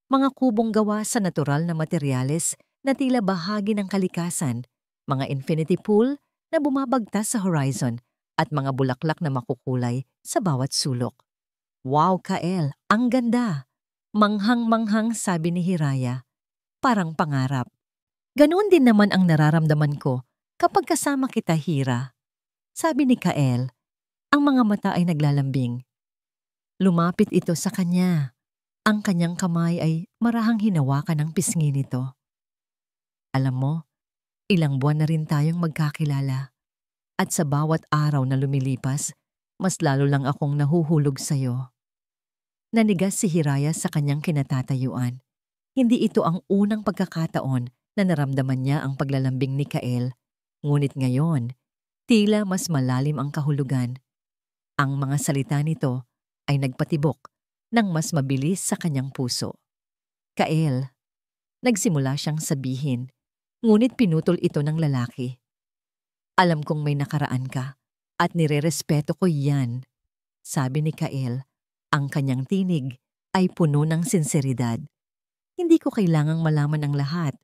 Mga kubong gawa sa natural na materyales na tila bahagi ng kalikasan, mga infinity pool na bumabagtas sa horizon at mga bulaklak na makukulay sa bawat sulok. Wow, Kael, ang ganda! Manghang-manghang, sabi ni Hiraya. Parang pangarap. Ganoon din naman ang nararamdaman ko kapag kasama kita, Hira. Sabi ni Kael, ang mga mata ay naglalambing. Lumapit ito sa kanya. Ang kanyang kamay ay marahang hinawakan ng pisngi nito. Alam mo, ilang buwan na rin tayong magkakilala. At sa bawat araw na lumilipas, mas lalo lang akong nahuhulog sa'yo. Nanigas si Hiraya sa kanyang kinatatayuan. Hindi ito ang unang pagkakataon na naramdaman niya ang paglalambing ni Kael. Ngunit ngayon, tila mas malalim ang kahulugan. Ang mga salita nito ay nagpatibok ng mas mabilis sa kanyang puso. Kael, nagsimula siyang sabihin, ngunit pinutol ito ng lalaki. Alam kong may nakaraan ka at nirerespeto ko yan, sabi ni Kael. Ang kanyang tinig ay puno ng sinseridad. Hindi ko kailangang malaman ang lahat.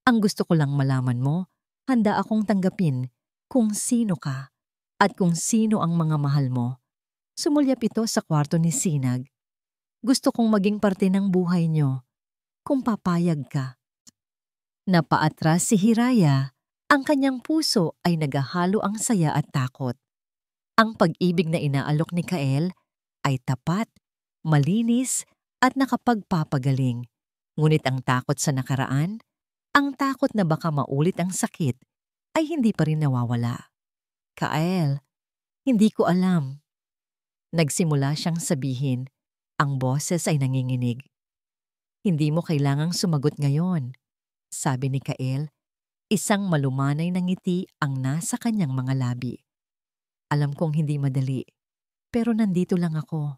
Ang gusto ko lang malaman mo, handa akong tanggapin kung sino ka at kung sino ang mga mahal mo. Sumulyap ito sa kwarto ni Sinag. Gusto kong maging parte ng buhay niyo, kung papayag ka. Napaatras si Hiraya. Ang kanyang puso ay nagahalo ang saya at takot. Ang pag-ibig na inaalok ni Kael ay tapat, malinis at nakapagpapagaling. Ngunit ang takot sa nakaraan, ang takot na baka maulit ang sakit, ay hindi pa rin nawawala. Kael, hindi ko alam. Nagsimula siyang sabihin, ang boses ay nanginginig. Hindi mo kailangang sumagot ngayon, sabi ni Kael. Isang malumanay na ngiti ang nasa kanyang mga labi. Alam kong hindi madali, pero nandito lang ako.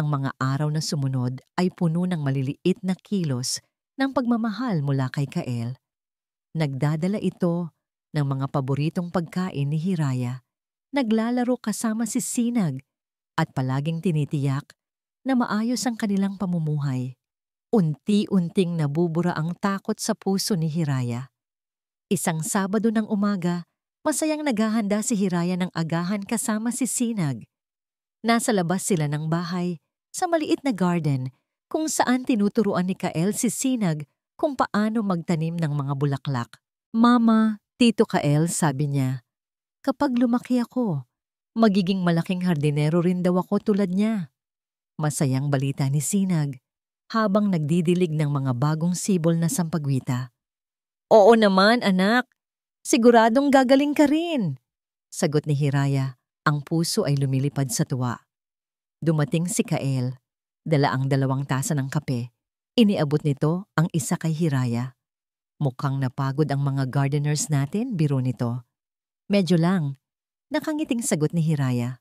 Ang mga araw na sumunod ay puno ng maliliit na kilos ng pagmamahal mula kay Kael. Nagdadala ito ng mga paboritong pagkain ni Hiraya. Naglalaro kasama si Sinag at palaging tinitiyak na maayos ang kanilang pamumuhay. Unti-unting nabubura ang takot sa puso ni Hiraya. Isang Sabado ng umaga, masayang naghahanda si Hiraya ng agahan kasama si Sinag. Nasa labas sila ng bahay, sa maliit na garden, kung saan tinuturuan ni Kael si Sinag kung paano magtanim ng mga bulaklak. Mama, Tito Kael, sabi niya, kapag lumaki ako, magiging malaking hardinero rin daw ako tulad niya. Masayang balita ni Sinag, habang nagdidilig ng mga bagong sibol na sampagwita. Oo naman, anak. Siguradong gagaling ka rin. Sagot ni Hiraya, ang puso ay lumilipad sa tuwa. Dumating si Kael, dala ang 2 tasa ng kape. Iniabot nito ang isa kay Hiraya. Mukhang napagod ang mga gardeners natin, biro nito. Medyo lang, nakangiting sagot ni Hiraya.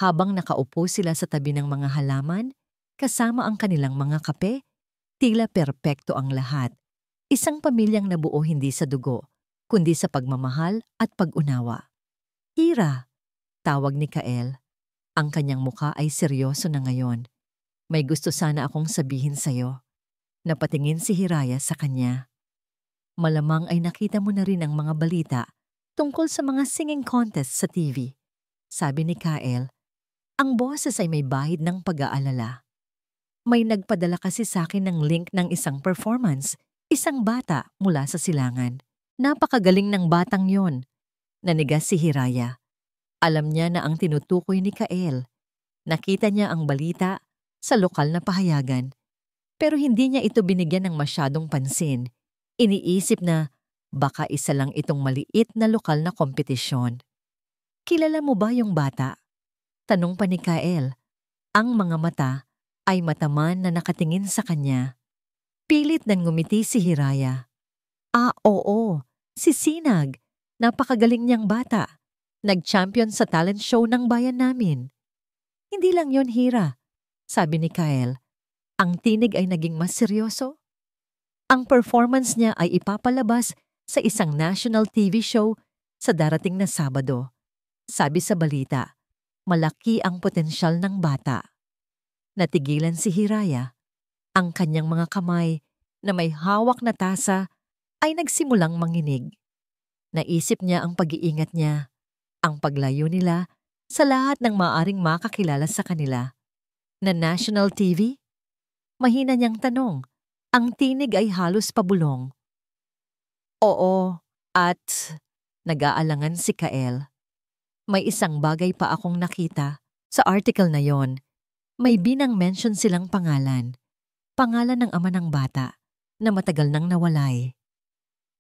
Habang nakaupo sila sa tabi ng mga halaman, kasama ang kanilang mga kape, tila perpekto ang lahat. Isang pamilyang nabuo hindi sa dugo, kundi sa pagmamahal at pag-unawa. Hira, tawag ni Kael. Ang kanyang mukha ay seryoso na ngayon. May gusto sana akong sabihin sa'yo. Napatingin si Hiraya sa kanya. Malamang ay nakita mo na rin ang mga balita tungkol sa mga singing contest sa TV. Sabi ni Kael, ang boses ay may bahid ng pag-aalala. May nagpadala kasi sa akin ng link ng isang performance. Isang bata mula sa silangan. Napakagaling ng batang yon. Nanigas si Hiraya. Alam niya na ang tinutukoy ni Kael. Nakita niya ang balita sa lokal na pahayagan. Pero hindi niya ito binigyan ng masyadong pansin. Iniisip na baka isa lang itong maliit na lokal na kompetisyon. Kilala mo ba yung bata? Tanong pa ni Kael. Ang mga mata ay mataman na nakatingin sa kanya. Pilit na ngumiti si Hiraya. Oo, si Sinag. Napakagaling niyang bata. Nag-champion sa talent show ng bayan namin. Hindi lang yon, Hira, sabi ni Kael. Ang tinig ay naging mas seryoso. Ang performance niya ay ipapalabas sa isang national TV show sa darating na Sabado. Sabi sa balita, malaki ang potensyal ng bata. Natigilan si Hiraya. Ang kanyang mga kamay na may hawak na tasa ay nagsimulang manginig. Naisip niya ang pag-iingat niya, ang paglayo nila sa lahat ng maaring makakilala sa kanila. Na national TV? Mahina niyang tanong. Ang tinig ay halos pabulong. Oo, at nag-aalangan si Kael. May isang bagay pa akong nakita. Sa article na yon, may binang-mention silang pangalan. Pangalan ng ama ng bata na matagal nang nawalay.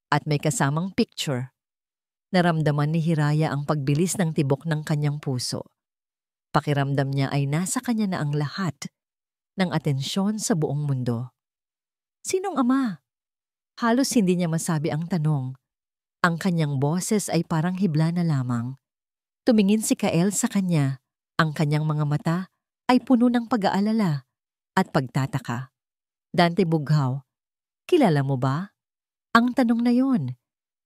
At may kasamang picture. Naramdaman ni Hiraya ang pagbilis ng tibok ng kanyang puso. Pakiramdam niya ay nasa kanya na ang lahat ng atensyon sa buong mundo. Sinong ama? Halos hindi niya masabi ang tanong. Ang kanyang boses ay parang hibla na lamang. Tumingin si Kael sa kanya. Ang kanyang mga mata ay puno ng pag-aalala at pagtataka. Dante Bughaw, kilala mo ba? Ang tanong na yon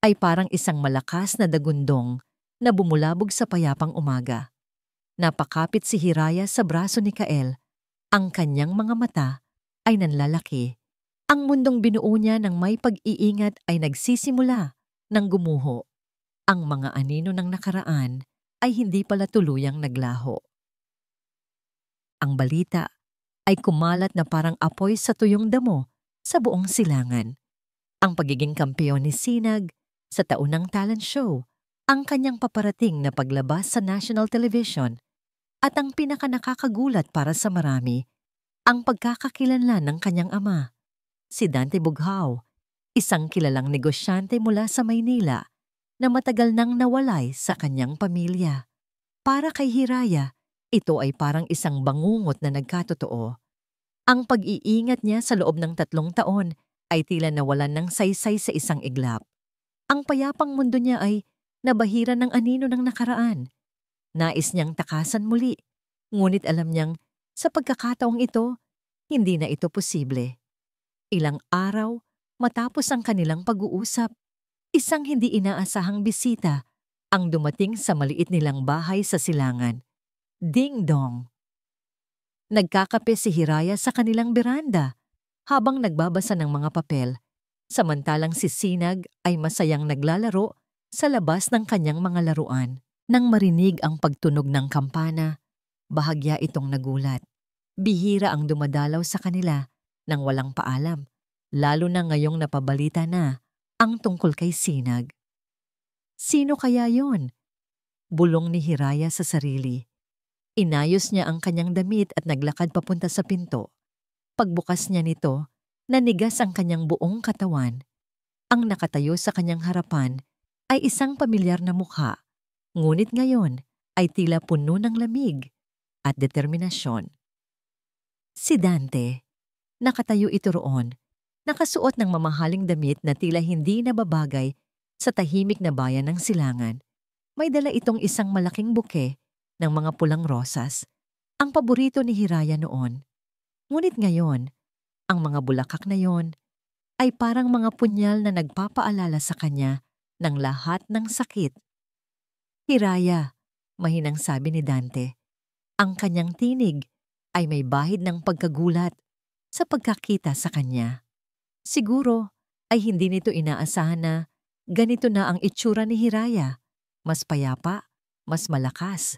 ay parang isang malakas na dagundong na bumulabog sa payapang umaga. Napakapit si Hiraya sa braso ni Kael. Ang kanyang mga mata ay nanlalaki. Ang mundong binuo niya ng may pag-iingat ay nagsisimula ng gumuho. Ang mga anino ng nakaraan ay hindi pala tuluyang naglaho. Ang balita ay kumalat na parang apoy sa tuyong damo sa buong silangan. Ang pagiging kampeon ni Sinag sa taunang talent show, ang kanyang paparating na paglabas sa national television, at ang pinakanakakagulat para sa marami, ang pagkakakilanlan ng kanyang ama, si Dante Bughaw, isang kilalang negosyante mula sa Maynila na matagal nang nawalay sa kanyang pamilya. Para kay Hiraya, ito ay parang isang bangungot na nagkatotoo. Ang pag-iingat niya sa loob ng 3 taon ay tila nawalan ng saysay sa isang iglap. Ang payapang mundo niya ay nabahiran ng anino ng nakaraan. Nais niyang takasan muli, ngunit alam niyang sa pagkakataong ito, hindi na ito posible. Ilang araw matapos ang kanilang pag-uusap, isang hindi inaasahang bisita ang dumating sa maliit nilang bahay sa silangan. Ding dong! Nagkakape si Hiraya sa kanilang beranda habang nagbabasa ng mga papel, samantalang si Sinag ay masayang naglalaro sa labas ng kanyang mga laruan. Nang marinig ang pagtunog ng kampana, bahagya itong nagulat. Bihira ang dumadalaw sa kanila nang walang paalam, lalo na ngayong napabalita na ang tungkol kay Sinag. Sino kaya yon? Bulong ni Hiraya sa sarili. Inayos niya ang kanyang damit at naglakad papunta sa pinto. Pagbukas niya nito, nanigas ang kanyang buong katawan. Ang nakatayo sa kanyang harapan ay isang pamilyar na mukha, ngunit ngayon ay tila puno ng lamig at determinasyon. Si Dante. Nakatayo ito roon, nakasuot ng mamahaling damit na tila hindi nababagay sa tahimik na bayan ng silangan. May dala itong isang malaking buke ng mga pulang rosas, ang paborito ni Hiraya noon. Ngunit ngayon, ang mga bulaklak na yon ay parang mga punyal na nagpapaalala sa kanya ng lahat ng sakit. Hiraya, mahinang sabi ni Dante. Ang kanyang tinig ay may bahid ng pagkagulat sa pagkakita sa kanya. Siguro ay hindi nito inaasahan na ganito na ang itsura ni Hiraya. Mas payapa, mas malakas.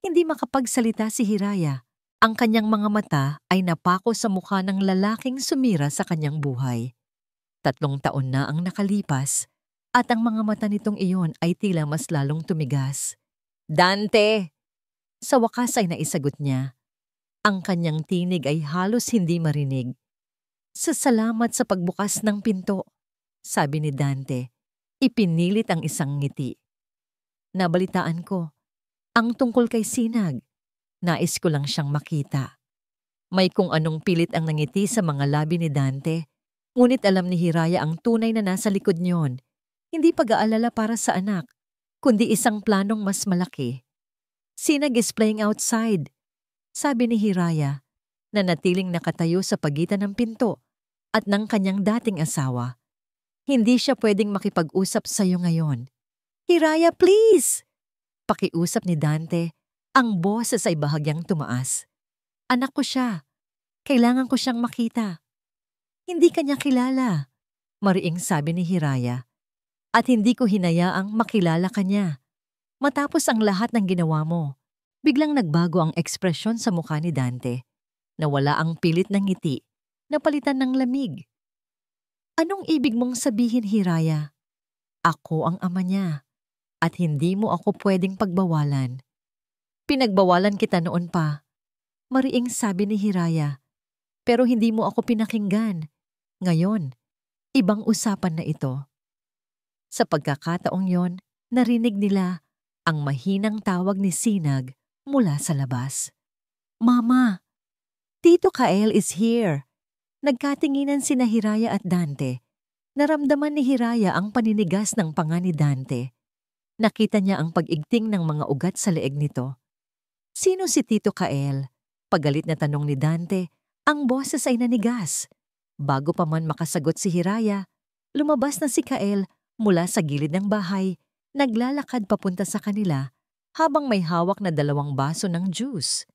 Hindi makapagsalita si Hiraya. Ang kanyang mga mata ay napako sa mukha ng lalaking sumira sa kanyang buhay. 3 taon na ang nakalipas at ang mga mata nitong iyon ay tila mas lalong tumigas. Dante! Sa wakas ay naisagot niya. Ang kanyang tinig ay halos hindi marinig. Salamat sa pagbukas ng pinto, sabi ni Dante. Ipinilit ang isang ngiti. Nabalitaan ko. Ang tungkol kay Sinag, nais ko lang siyang makita. May kung anong pilit ang nangiti sa mga labi ni Dante, ngunit alam ni Hiraya ang tunay na nasa likod niyon. Hindi pag-aalala para sa anak, kundi isang planong mas malaki. Sinag is playing outside, sabi ni Hiraya, na natiling nakatayo sa pagitan ng pinto at ng kanyang dating asawa. Hindi siya pwedeng makipag-usap sa'yo ngayon. Hiraya, please! Pakiusap ni Dante, ang boses ay bahagyang tumaas. Anak ko siya. Kailangan ko siyang makita. Hindi kanya kilala, mariing sabi ni Hiraya. At hindi ko hinayaang makilala kanya. Matapos ang lahat ng ginawa mo, biglang nagbago ang ekspresyon sa mukha ni Dante. Nawala ang pilit ng ngiti, napalitan ng lamig. Anong ibig mong sabihin, Hiraya? Ako ang ama niya, at hindi mo ako pwedeng pagbawalan. Pinagbawalan kita noon pa, mariing sabi ni Hiraya. Pero hindi mo ako pinakinggan. Ngayon, ibang usapan na ito. Sa pagkakataong yon, narinig nila ang mahinang tawag ni Sinag mula sa labas. Mama, Tito Kael is here. Nagkatinginan sina Hiraya at Dante. Naramdaman ni Hiraya ang paninigas ng panga ni Dante. Nakita niya ang pag-igting ng mga ugat sa leeg nito. Sino si Tito Kael? Pagalit na tanong ni Dante, ang boses ay nanigas. Bago pa man makasagot si Hiraya, lumabas na si Kael mula sa gilid ng bahay, naglalakad papunta sa kanila habang may hawak na 2 baso ng juice.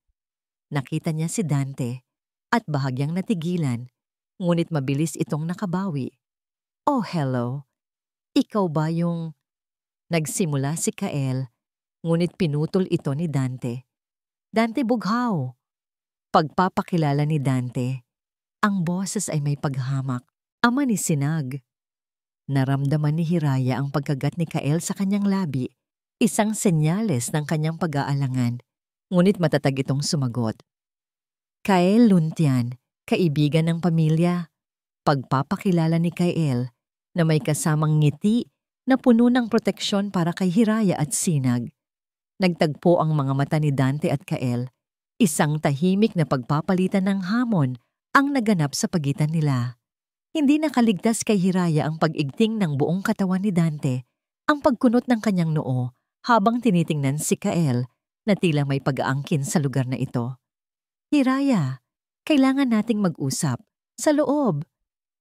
Nakita niya si Dante at bahagyang natigilan, ngunit mabilis itong nakabawi. Oh, hello. Ikaw ba yung... Nagsimula si Kael, ngunit pinutol ito ni Dante. Dante Bughaw. Pagpapakilala ni Dante, ang boses ay may paghamak. Ama ni Sinag. Naramdaman ni Hiraya ang pagkagat ni Kael sa kanyang labi, isang senyales ng kanyang pag-aalangan, ngunit matatag itong sumagot. Kael Luntian, kaibigan ng pamilya. Pagpapakilala ni Kael na may kasamang ngiti na puno ng proteksyon para kay Hiraya at Sinag. Nagtagpo ang mga mata ni Dante at Kael. Isang tahimik na pagpapalitan ng hamon ang naganap sa pagitan nila. Hindi nakaligtas kay Hiraya ang pag-igting ng buong katawan ni Dante, ang pagkunot ng kanyang noo habang tinitingnan si Kael na tila may pag-aangkin sa lugar na ito. Hiraya, kailangan nating mag-usap. Sa loob.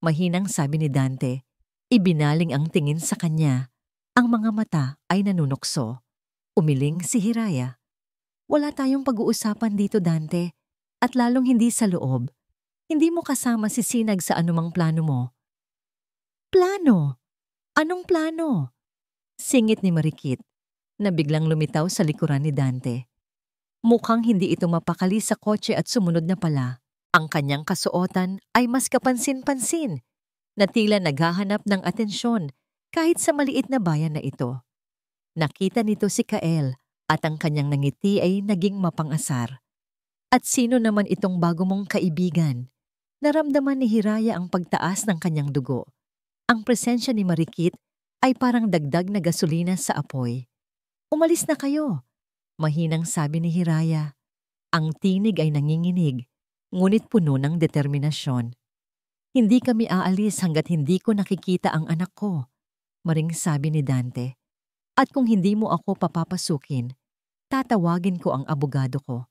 Mahinang sabi ni Dante. Ibinaling ang tingin sa kanya. Ang mga mata ay nanunukso. Umiling si Hiraya. Wala tayong pag-uusapan dito, Dante, at lalong hindi sa loob. Hindi mo kasama si Sinag sa anumang plano mo. Plano? Anong plano? Singit ni Marikit, na biglang lumitaw sa likuran ni Dante. Mukhang hindi ito mapakali sa kotse at sumunod na pala. Ang kanyang kasuotan ay mas kapansin-pansin, na tila naghahanap ng atensyon kahit sa maliit na bayan na ito. Nakita nito si Kael at ang kanyang nangiti ay naging mapangasar. At sino naman itong bago mong kaibigan? Naramdaman ni Hiraya ang pagtaas ng kanyang dugo. Ang presensya ni Marikit ay parang dagdag na gasolina sa apoy. Umalis na kayo, mahinang sabi ni Hiraya. Ang tinig ay nanginginig, ngunit puno ng determinasyon. Hindi kami aalis hanggat hindi ko nakikita ang anak ko, maring sabi ni Dante. At kung hindi mo ako papapasukin, tatawagin ko ang abogado ko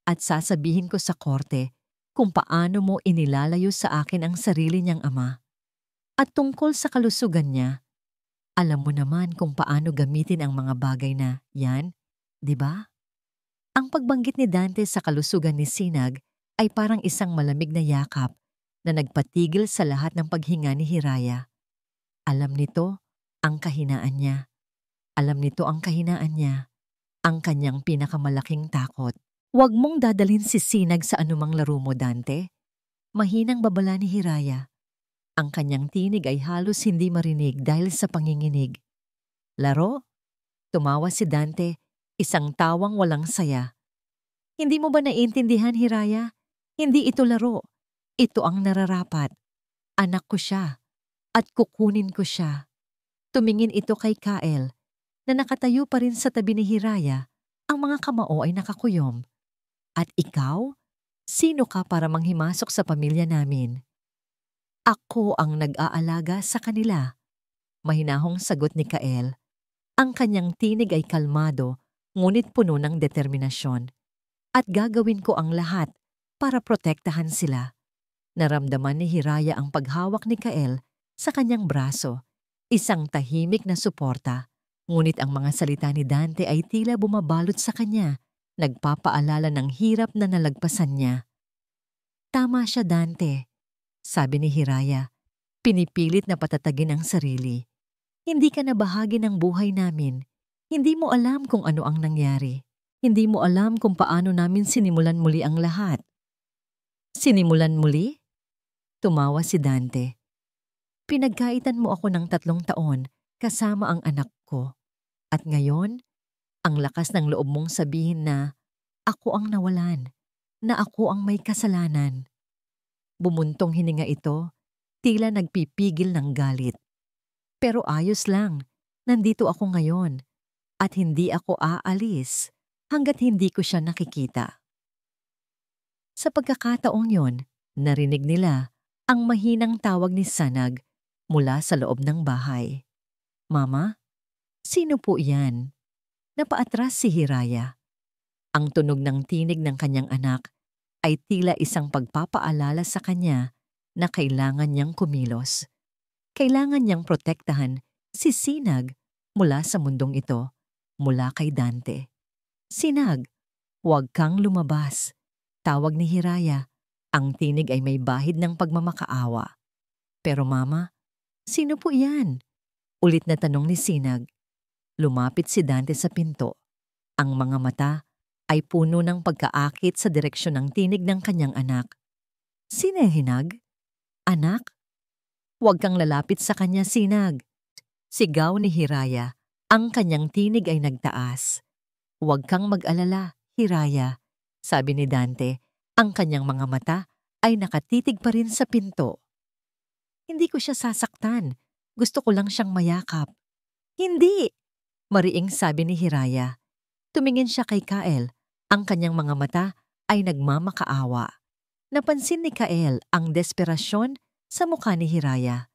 at sasabihin ko sa korte kung paano mo inilalayo sa akin ang sarili niyang ama. At tungkol sa kalusugan niya, alam mo naman kung paano gamitin ang mga bagay na yan, di ba? Ang pagbanggit ni Dante sa kalusugan ni Sinag ay parang isang malamig na yakap na nagpatigil sa lahat ng paghinga ni Hiraya. Alam nito ang kahinaan niya. Alam nito ang kahinaan niya, ang kanyang pinakamalaking takot. Huwag mong dadalhin si Sinag sa anumang laro mo, Dante. Mahinang babala ni Hiraya. Ang kanyang tinig ay halos hindi marinig dahil sa panginginig. Laro? Tumawa si Dante, isang tawang walang saya. Hindi mo ba naiintindihan, Hiraya? Hindi ito laro. Ito ang nararapat. Anak ko siya. At kukunin ko siya. Tumingin ito kay Kael, na nakatayo pa rin sa tabi ni Hiraya. Ang mga kamao ay nakakuyom. At ikaw? Sino ka para manghimasok sa pamilya namin? Ako ang nag-aalaga sa kanila. Mahinahong sagot ni Kael. Ang kanyang tinig ay kalmado, ngunit puno ng determinasyon. At gagawin ko ang lahat para protektahan sila. Naramdaman ni Hiraya ang paghawak ni Kael sa kanyang braso, Isang tahimik na suporta, ngunit ang mga salita ni Dante ay tila bumabalot sa kanya, nagpapaalala ng hirap na nalagpasan niya. Tama siya, Dante, sabi ni Hiraya. Pinipilit na patatagin ang sarili. Hindi ka na bahagi ng buhay namin. Hindi mo alam kung ano ang nangyari. Hindi mo alam kung paano namin sinimulan muli ang lahat. Sinimulan muli? Tumawa si Dante. Pinagkaitan mo ako ng 3 taon kasama ang anak ko. At ngayon, ang lakas ng loob mong sabihin na ako ang nawalan, na ako ang may kasalanan. Bumuntong hininga ito, tila nagpipigil ng galit. Pero ayos lang, nandito ako ngayon at hindi ako aalis hanggat hindi ko siya nakikita. Sa pagkakataong yon, narinig nila ang mahinang tawag ni Sanag mula sa loob ng bahay. Mama, sino po yan? Napaatras si Hiraya. Ang tunog ng tinig ng kanyang anak ay tila isang pagpapaalala sa kanya na kailangan niyang kumilos. Kailangan niyang protektahan si Sinag mula sa mundong ito, mula kay Dante. Sinag, huwag kang lumabas. Tawag ni Hiraya. Ang tinig ay may bahid ng pagmamakaawa. Pero mama, sino po yan? Ulit na tanong ni Sinag. Lumapit si Dante sa pinto. Ang mga mata ay puno ng pagkaakit sa direksyon ng tinig ng kanyang anak. Sino Hinag? Anak? Huwag kang lalapit sa kanya, Sinag. Sigaw ni Hiraya. Ang kanyang tinig ay nagtaas. Huwag kang mag-alala, Hiraya, sabi ni Dante. Ang kanyang mga mata ay nakatitig pa rin sa pinto. Hindi ko siya sasaktan. Gusto ko lang siyang mayakap. Hindi! Mariing sabi ni Hiraya. Tumingin siya kay Kael. Ang kanyang mga mata ay nagmamakaawa. Napansin ni Kael ang desperasyon sa mukha ni Hiraya.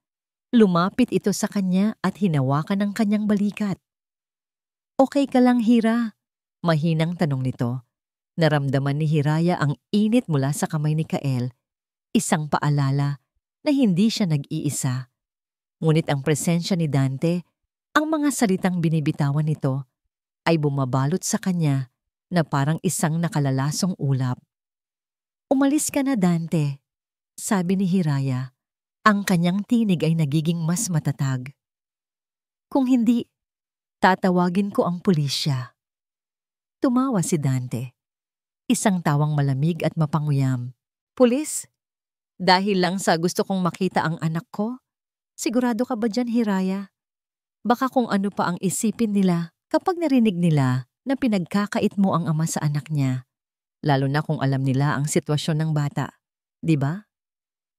Lumapit ito sa kanya at hinawakan ang kanyang balikat. Okay ka lang, Hira? Mahinang tanong nito. Naramdaman ni Hiraya ang init mula sa kamay ni Kael. Isang paalala na hindi siya nag-iisa. Ngunit ang presensya ni Dante, ang mga salitang binibitawan nito, ay bumabalot sa kanya na parang isang nakalalasong ulap. Umalis ka na, Dante, sabi ni Hiraya. Ang kanyang tinig ay nagiging mas matatag. Kung hindi, tatawagin ko ang pulisya. Tumawa si Dante. Isang tawang malamig at mapanguyam. Pulis? Dahil lang sa gusto kong makita ang anak ko? Sigurado ka ba dyan, Hiraya? Baka kung ano pa ang isipin nila kapag narinig nila na pinagkakait mo ang ama sa anak niya. Lalo na kung alam nila ang sitwasyon ng bata. Di ba?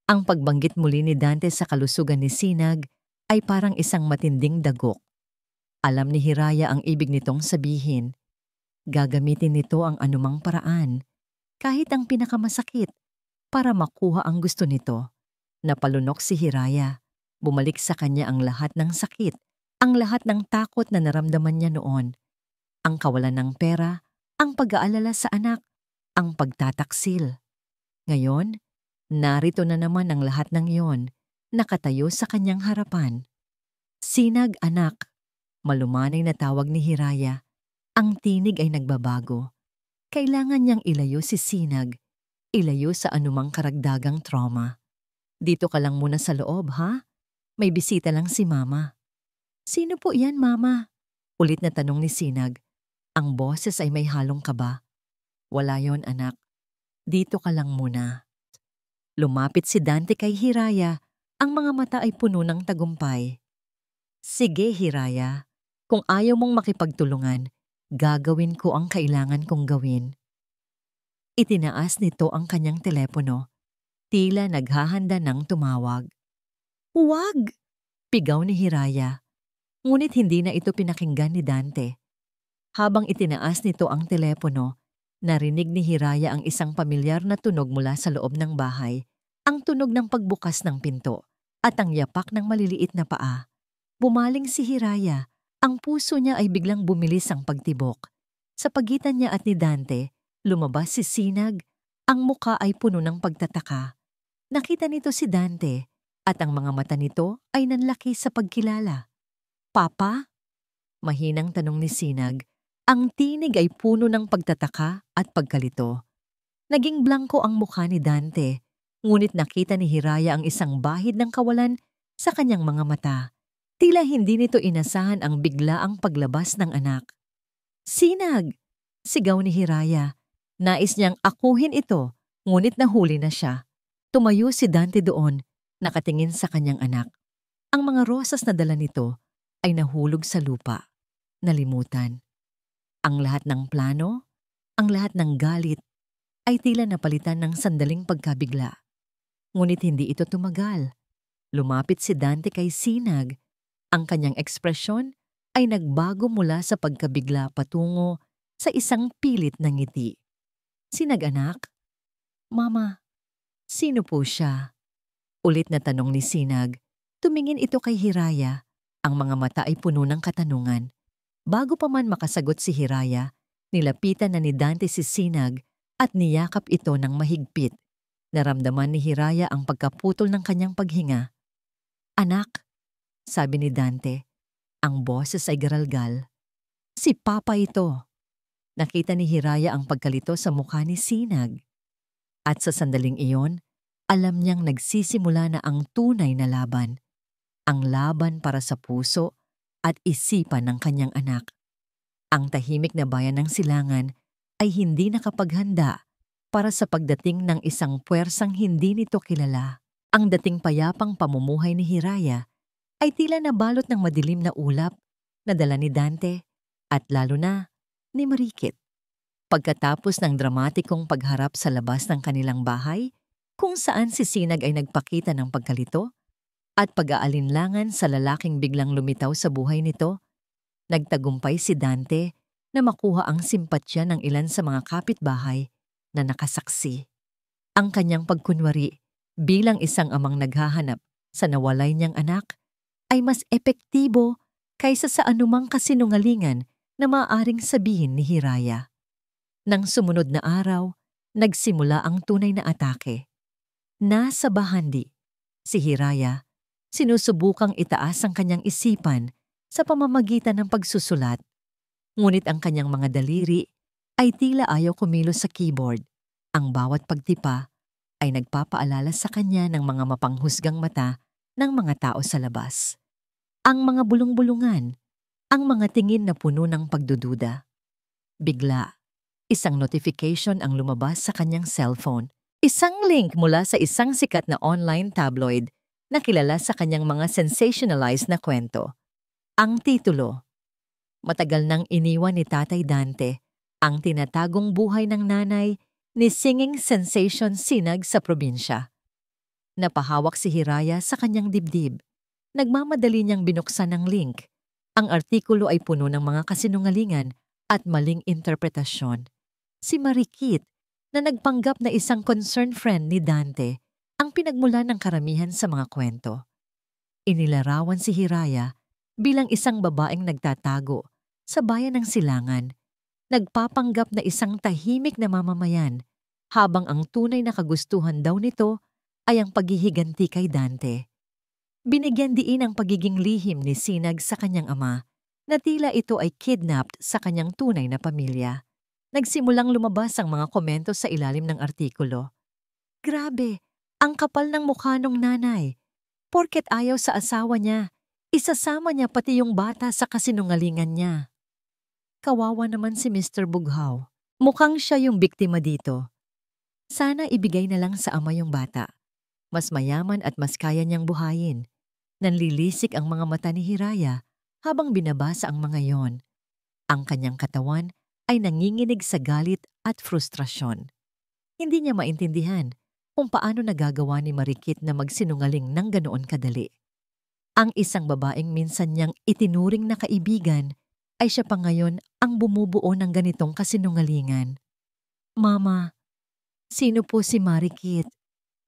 Ang pagbanggit muli ni Dante sa kalusugan ni Sinag ay parang isang matinding dagok. Alam ni Hiraya ang ibig nitong sabihin. Gagamitin nito ang anumang paraan, kahit ang pinakamasakit, para makuha ang gusto nito. Napalunok si Hiraya. Bumalik sa kanya ang lahat ng sakit, ang lahat ng takot na naramdaman niya noon. Ang kawalan ng pera, ang pag-aalala sa anak, ang pagtataksil. Ngayon, narito na naman ang lahat ng iyon, nakatayo sa kanyang harapan. Sinag, anak, malumanay na tawag ni Hiraya. Ang tinig ay nagbabago. Kailangan niyang ilayo si Sinag, ilayo sa anumang karagdagang trauma. Dito ka lang muna sa loob, ha? May bisita lang si Mama. Sino po yan, Mama? Ulit na tanong ni Sinag. Ang boses ay may halong kaba. Wala yon, anak. Dito ka lang muna. Lumapit si Dante kay Hiraya. Ang mga mata ay puno ng tagumpay. Sige, Hiraya. Kung ayaw mong makipagtulungan, gagawin ko ang kailangan kong gawin. Itinaas nito ang kanyang telepono. Tila naghahanda ng tumawag. Huwag! Pigaw ni Hiraya. Ngunit hindi na ito pinakinggan ni Dante. Habang itinaas nito ang telepono, narinig ni Hiraya ang isang pamilyar na tunog mula sa loob ng bahay, ang tunog ng pagbukas ng pinto at ang yapak ng maliliit na paa. Bumaling si Hiraya, ang puso niya ay biglang bumilis ang pagtibok. Sa pagitan niya at ni Dante, lumabas si Sinag, ang muka ay puno ng pagtataka. Nakita nito si Dante, at ang mga mata nito ay nanlaki sa pagkilala. "Papa?" Mahinang tanong ni Sinag. Ang tinig ay puno ng pagtataka at pagkalito. Naging blanko ang mukha ni Dante, ngunit nakita ni Hiraya ang isang bahid ng kawalan sa kanyang mga mata. Tila hindi nito inasahan ang biglaang paglabas ng anak. "Sinag!" Sigaw ni Hiraya. Nais niyang akuhin ito, ngunit nahuli na siya. Tumayo si Dante doon, nakatingin sa kanyang anak. Ang mga rosas na dala nito ay nahulog sa lupa. Nalimutan. Ang lahat ng plano, ang lahat ng galit, ay tila napalitan ng sandaling pagkabigla. Ngunit hindi ito tumagal. Lumapit si Dante kay Sinag. Ang kanyang ekspresyon ay nagbago mula sa pagkabigla patungo sa isang pilit na ngiti. "Sinag, anak?" "Mama, sino po siya?" Ulit na tanong ni Sinag. Tumingin ito kay Hiraya. Ang mga mata ay puno ng katanungan. Bago pa man makasagot si Hiraya, nilapitan na ni Dante si Sinag at niyakap ito ng mahigpit. Naramdaman ni Hiraya ang pagkaputol ng kanyang paghinga. "Anak," sabi ni Dante. Ang boses ay garalgal. "Si Papa ito." Nakita ni Hiraya ang pagkalito sa mukha ni Sinag. At sa sandaling iyon, alam niyang nagsisimula na ang tunay na laban. Ang laban para sa puso at isipan ng kanyang anak. Ang tahimik na bayan ng Silangan ay hindi nakapaghanda para sa pagdating ng isang puwersang hindi nito kilala. Ang dating payapang pamumuhay ni Hiraya ay tila nabalot ng madilim na ulap na dala ni Dante at lalo na ni Marikit. Pagkatapos ng dramatikong pagharap sa labas ng kanilang bahay, kung saan si Sinag ay nagpakita ng pagkalito at pag-aalinlangan sa lalaking biglang lumitaw sa buhay nito, nagtagumpay si Dante na makuha ang simpatya ng ilan sa mga kapitbahay na nakasaksi. Ang kanyang pagkunwari bilang isang amang naghahanap sa nawalay niyang anak ay mas epektibo kaysa sa anumang kasinungalingan na maaaring sabihin ni Hiraya. Nang sumunod na araw, nagsimula ang tunay na atake. Nasa bahandi, si Hiraya sinusubukang itaas ang kanyang isipan sa pamamagitan ng pagsusulat. Ngunit ang kanyang mga daliri ay tila ayaw kumilos sa keyboard. Ang bawat pagtipa ay nagpapaalala sa kanya ng mga mapanghusgang mata ng mga tao sa labas. Ang mga bulong-bulungan, ang mga tingin na puno ng pagdududa. Bigla, isang notification ang lumabas sa kanyang cellphone. Isang link mula sa isang sikat na online tabloid na kilala sa kanyang mga sensationalized na kwento. Ang titulo, "Matagal nang iniwan ni Tatay Dante ang tinatagong buhay ng nanay ni singing sensation Sinag sa probinsya." Napahawak si Hiraya sa kanyang dibdib. Nagmamadali niyang binuksan ang link. Ang artikulo ay puno ng mga kasinungalingan at maling interpretasyon. Si Marikit, na nagpanggap na isang concerned friend ni Dante, ang pinagmula ng karamihan sa mga kwento. Inilarawan si Hiraya bilang isang babaeng nagtatago sa bayan ng Silangan, nagpapanggap na isang tahimik na mamamayan, habang ang tunay na kagustuhan daw nito ay ang paghihiganti kay Dante. Binigyan diin ang pagiging lihim ni Sinag sa kanyang ama, na tila ito ay kidnapped sa kanyang tunay na pamilya. Nagsimulang lumabas ang mga komento sa ilalim ng artikulo. "Grabe, ang kapal ng mukha nung nanay. Porket ayaw sa asawa niya, isasama niya pati yung bata sa kasinungalingan niya. Kawawa naman si Mr. Bughaw. Mukhang siya yung biktima dito. Sana ibigay na lang sa ama yung bata. Mas mayaman at mas kaya niyang buhayin." Nanlilisik ang mga mata ni Hiraya habang binabasa ang mga yon. Ang kanyang katawan ay nanginginig sa galit at frustrasyon. Hindi niya maintindihan kung paano nagagawa ni Marikit na magsinungaling ng ganoon kadali. Ang isang babaeng minsan niyang itinuring na kaibigan ay siya pa ngayon ang bumubuo ng ganitong kasinungalingan. "Mama, sino po si Marikit?"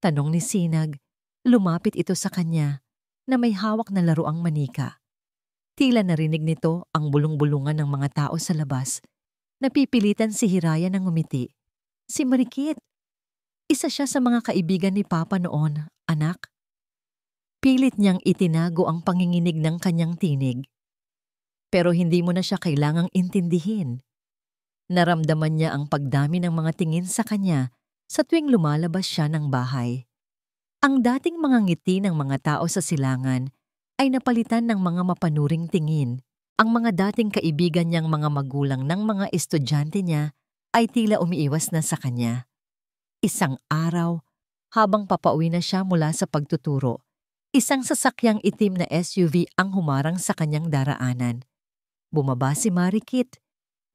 tanong ni Sinag. Lumapit ito sa kanya na may hawak na laruang manika. Tila narinig nito ang bulong-bulungan ng mga tao sa labas. Napipilitan si Hiraya ng ngumiti. "Si Marikit, isa siya sa mga kaibigan ni Papa noon, anak." Pilit niyang itinago ang panginginig ng kanyang tinig. Pero hindi mo na siya kailangang intindihin. Naramdaman niya ang pagdami ng mga tingin sa kanya sa tuwing lumalabas siya ng bahay. Ang dating mga ngiti ng mga tao sa silangan ay napalitan ng mga mapanuring tingin. Ang mga dating kaibigan niyang mga magulang ng mga estudyante niya ay tila umiiwas na sa kanya. Isang araw, habang papauwi na siya mula sa pagtuturo, isang sasakyang itim na SUV ang humarang sa kanyang daraanan. Bumaba si Marikit,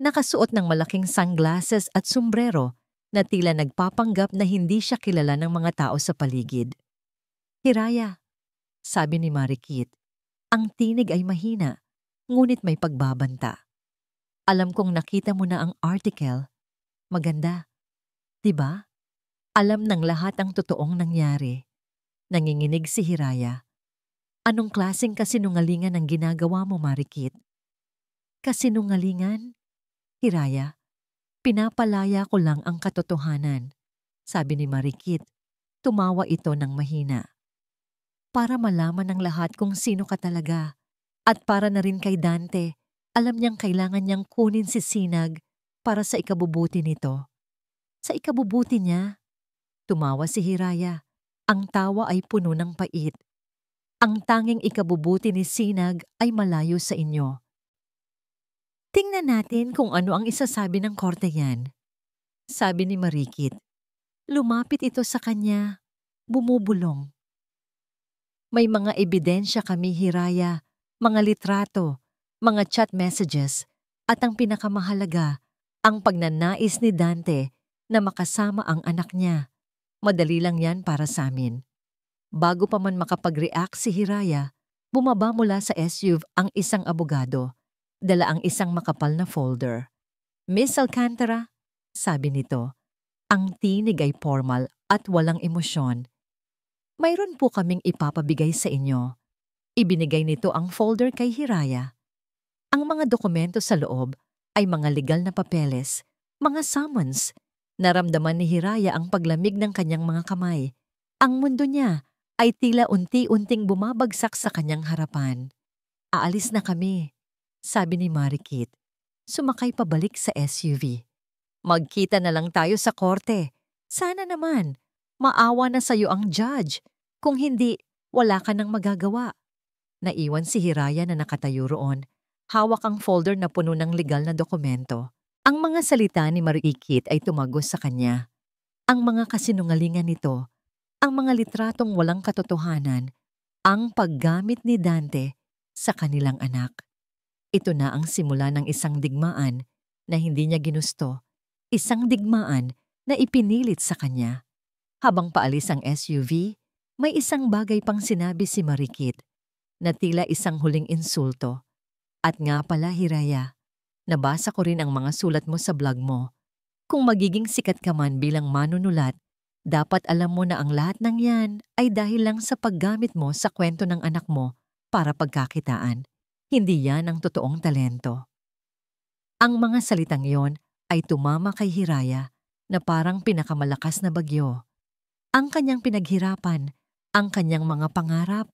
nakasuot ng malaking sunglasses at sombrero na tila nagpapanggap na hindi siya kilala ng mga tao sa paligid. "Hiraya," sabi ni Marikit. Ang tinig ay mahina, ngunit may pagbabanta. "Alam kong nakita mo na ang article. Maganda, di ba? Alam ng lahat ang totoong nangyari." Nanginginig si Hiraya. "Anong klaseng kasinungalingan ang ginagawa mo, Marikit?" "Kasinungalingan? Hiraya, pinapalaya ko lang ang katotohanan," sabi ni Marikit. Tumawa ito ng mahina. "Para malaman ng lahat kung sino ka talaga. At para na rin kay Dante, alam niyang kailangan niyang kunin si Sinag para sa ikabubuti nito." "Sa ikabubuti niya?" Tumawa si Hiraya. Ang tawa ay puno ng pait. "Ang tanging ikabubuti ni Sinag ay malayo sa inyo." "Tingnan natin kung ano ang isasabi ng korte yan," sabi ni Marikit. Lumapit ito sa kanya, bumubulong. "May mga ebidensya kami, Hiraya, mga litrato, mga chat messages, at ang pinakamahalaga, ang pagnanais ni Dante na makasama ang anak niya. Madali lang yan para sa amin." Bago pa man makapag-react si Hiraya, bumaba mula sa SUV ang isang abogado. Dala ang isang makapal na folder. "Miss Alcantara," sabi nito. Ang tinig ay formal at walang emosyon. "Mayroon po kaming ipapabigay sa inyo." Ibinigay nito ang folder kay Hiraya. Ang mga dokumento sa loob ay mga legal na papeles, mga summons. Naramdaman ni Hiraya ang paglamig ng kanyang mga kamay. Ang mundo niya ay tila unti-unting bumabagsak sa kanyang harapan. "Aalis na kami," sabi ni Marikit. Sumakay pabalik sa SUV. "Magkita na lang tayo sa korte. Sana naman, maawa na sa'yo ang judge. Kung hindi, wala ka nang magagawa." Naiwan si Hiraya na nakatayo roon. Hawak ang folder na puno ng legal na dokumento. Ang mga salita ni Marikit ay tumagos sa kanya. Ang mga kasinungalingan nito, ang mga litratong walang katotohanan, ang paggamit ni Dante sa kanilang anak. Ito na ang simula ng isang digmaan na hindi niya ginusto, isang digmaan na ipinilit sa kanya. Habang paalis ang SUV, may isang bagay pang sinabi si Marikit na tila isang huling insulto. "At nga pala, Hiraya, nabasa ko rin ang mga sulat mo sa blog mo. Kung magiging sikat ka man bilang manunulat, dapat alam mo na ang lahat ng yan ay dahil lang sa paggamit mo sa kwento ng anak mo para pagkakitaan. Hindi yan ang totoong talento." Ang mga salitang yon ay tumama kay Hiraya na parang pinakamalakas na bagyo. Ang kanyang pinaghirapan, ang kanyang mga pangarap,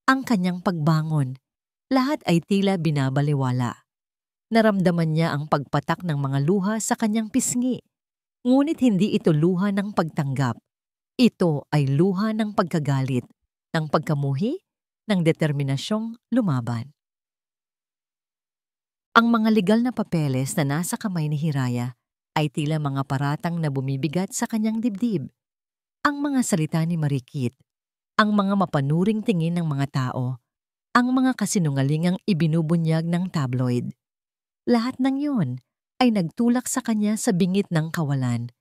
ang kanyang pagbangon, lahat ay tila binabaliwala. Naramdaman niya ang pagpatak ng mga luha sa kanyang pisngi. Ngunit hindi ito luha ng pagtanggap. Ito ay luha ng pagkagalit, ng pagkamuhi, ng determinasyong lumaban. Ang mga legal na papeles na nasa kamay ni Hiraya ay tila mga paratang na bumibigat sa kanyang dibdib. Ang mga salita ni Marikit, ang mga mapanuring tingin ng mga tao, ang mga kasinungalingang ibinubunyag ng tabloid. Lahat ng yun ay nagtulak sa kanya sa bingit ng kawalan.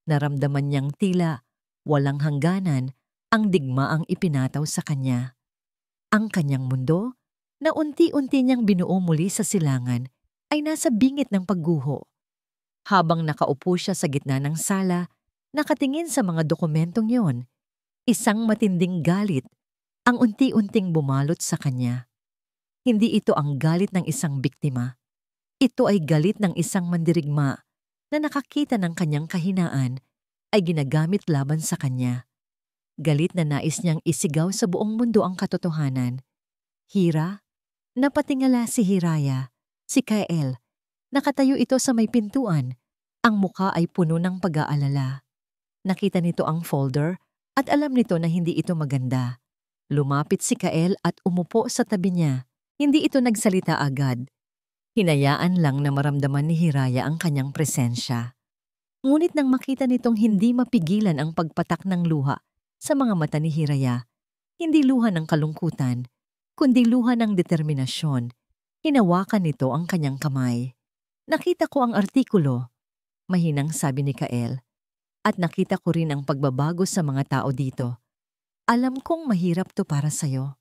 Naramdaman niyang tila walang hangganan ang digmaang ipinataw sa kanya. Ang kanyang mundo, na unti-unti niyang binuo muli sa silangan, ay nasa bingit ng pagguho. Habang nakaupo siya sa gitna ng sala, nakatingin sa mga dokumentong yon, isang matinding galit ang unti-unting bumalot sa kanya. Hindi ito ang galit ng isang biktima. Ito ay galit ng isang mandirigma na nakakita ng kanyang kahinaan ay ginagamit laban sa kanya. Galit na nais niyang isigaw sa buong mundo ang katotohanan. Hira, napatingala si Hiraya, si Kael. Nakatayo ito sa may pintuan. Ang muka ay puno ng pag-aalala. Nakita nito ang folder at alam nito na hindi ito maganda. Lumapit si Kael at umupo sa tabi niya. Hindi ito nagsalita agad. Hinayaan lang na maramdaman ni Hiraya ang kanyang presensya. Ngunit nang makita nitong hindi mapigilan ang pagpatak ng luha sa mga mata ni Hiraya, hindi luha ng kalungkutan, kundi luha ng determinasyon, hinawakan nito ang kanyang kamay. Nakita ko ang artikulo, mahinang sabi ni Kael, at nakita ko rin ang pagbabago sa mga tao dito. Alam kong mahirap to para sa'yo.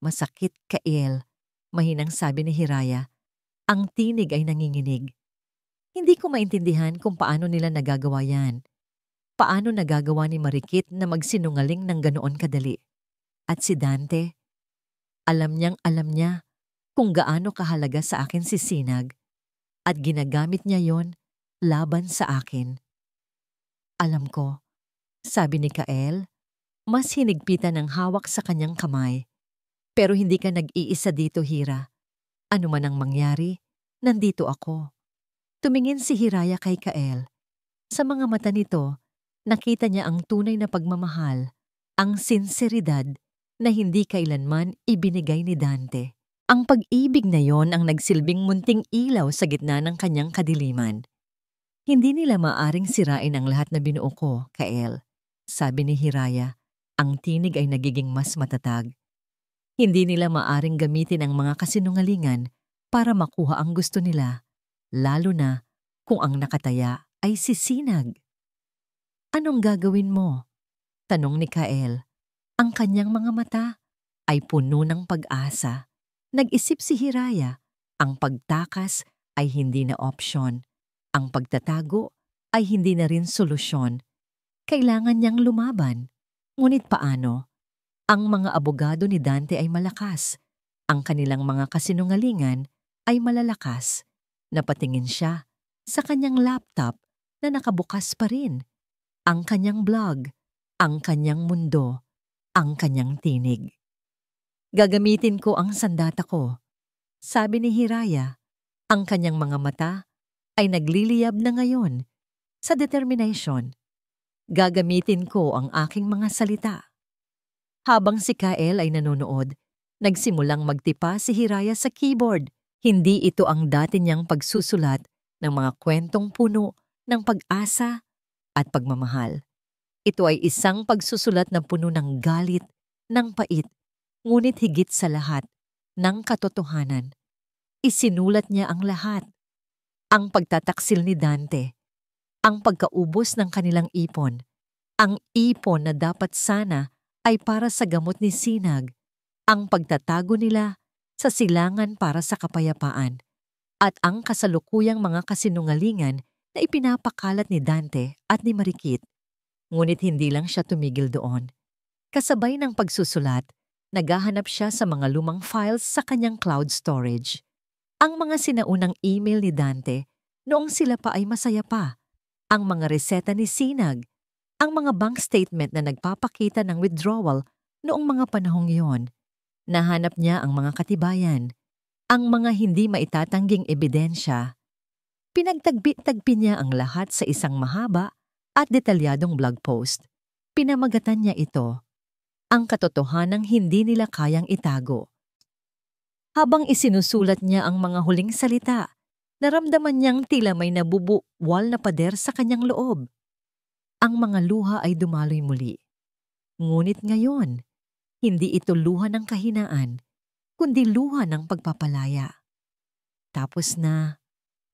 Masakit, Kael, mahinang sabi ni Hiraya. Ang tinig ay nanginginig. Hindi ko maintindihan kung paano nila nagagawa yan. Paano nagagawa ni Marikit na magsinungaling ng ganoon kadali? At si Dante, alam niya kung gaano kahalaga sa akin si Sinag at ginagamit niya yon laban sa akin. Alam ko, sabi ni Kael, mas hinigpitan ng hawak sa kanyang kamay. Pero hindi ka nag-iisa dito, Hira. Ano man ang mangyari, nandito ako. Tumingin si Hiraya kay Kael. Sa mga mata nito, nakita niya ang tunay na pagmamahal, ang sinseridad na hindi kailanman ibinigay ni Dante. Ang pag-ibig na yon ang nagsilbing munting ilaw sa gitna ng kanyang kadiliman. Hindi nila maaring sirain ang lahat na binuo ko, Kael. Sabi ni Hiraya, ang tinig ay nagiging mas matatag. Hindi nila maaring gamitin ang mga kasinungalingan para makuha ang gusto nila, lalo na kung ang nakataya ay si Sinag. Anong gagawin mo? Tanong ni Kael. Ang kanyang mga mata ay puno ng pag-asa. Nag-isip si Hiraya, ang pagtakas ay hindi na opsyon. Ang pagtatago ay hindi na rin solusyon. Kailangan niyang lumaban. Ngunit paano? Ang mga abogado ni Dante ay malakas. Ang kanilang mga kasinungalingan ay malalakas. Napatingin siya sa kanyang laptop na nakabukas pa rin. Ang kanyang blog, ang kanyang mundo, ang kanyang tinig. Gagamitin ko ang sandata ko. Sabi ni Hiraya, ang kanyang mga mata ay nagliliyab na ngayon sa determination. Gagamitin ko ang aking mga salita. Habang si Kael ay nanonood, nagsimulang magtipa si Hiraya sa keyboard. Hindi ito ang dati niyang pagsusulat ng mga kwentong puno ng pag-asa at pagmamahal. Ito ay isang pagsusulat na puno ng galit, ng pait, ngunit higit sa lahat, ng katotohanan. Isinulat niya ang lahat. Ang pagtataksil ni Dante, ang pagkaubos ng kanilang ipon, ang ipon na dapat sana ay para sa gamot ni Sinag, ang pagtatago nila sa silangan para sa kapayapaan, at ang kasalukuyang mga kasinungalingan na ipinapakalat ni Dante at ni Marikit. Ngunit hindi lang siya tumigil doon. Kasabay ng pagsusulat, naghahanap siya sa mga lumang files sa kanyang cloud storage. Ang mga sinaunang email ni Dante noong sila pa ay masaya pa, ang mga reseta ni Sinag, ang mga bank statement na nagpapakita ng withdrawal noong mga panahong iyon. Nahanap niya ang mga katibayan, ang mga hindi maitatangging ebidensya. Pinagtagpi niya ang lahat sa isang mahaba at detalyadong blog post. Pinamagatan niya ito, ang katotohanang hindi nila kayang itago. Habang isinusulat niya ang mga huling salita, naramdaman niyang tila may nabubuwal na pader sa kanyang loob. Ang mga luha ay dumaloy muli. Ngunit ngayon, hindi ito luha ng kahinaan, kundi luha ng pagpapalaya. Tapos na,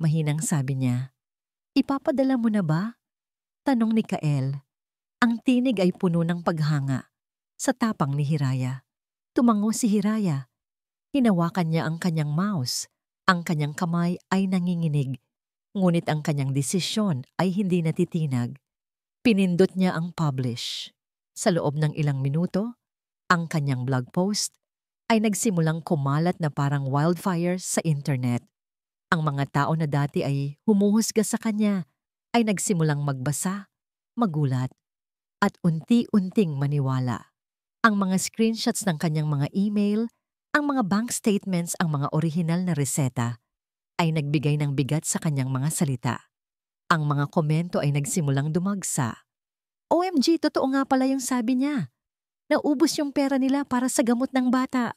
mahinang sabi niya, ipapadala mo na ba? Tanong ni Kael. Ang tinig ay puno ng paghanga. Sa tapang ni Hiraya, tumango si Hiraya. Hinawakan niya ang kanyang mouse. Ang kanyang kamay ay nanginginig. Ngunit ang kanyang desisyon ay hindi natitinag. Pinindot niya ang publish. Sa loob ng ilang minuto, ang kanyang blog post ay nagsimulang kumalat na parang wildfire sa internet. Ang mga tao na dati ay humuhusga sa kanya ay nagsimulang magbasa, magulat, at unti-unting maniwala. Ang mga screenshots ng kanyang mga email, ang mga bank statements, ang mga orihinal na reseta ay nagbigay ng bigat sa kanyang mga salita. Ang mga komento ay nagsimulang dumagsa. OMG, totoo nga pala yung sabi niya. Naubos yung pera nila para sa gamot ng bata.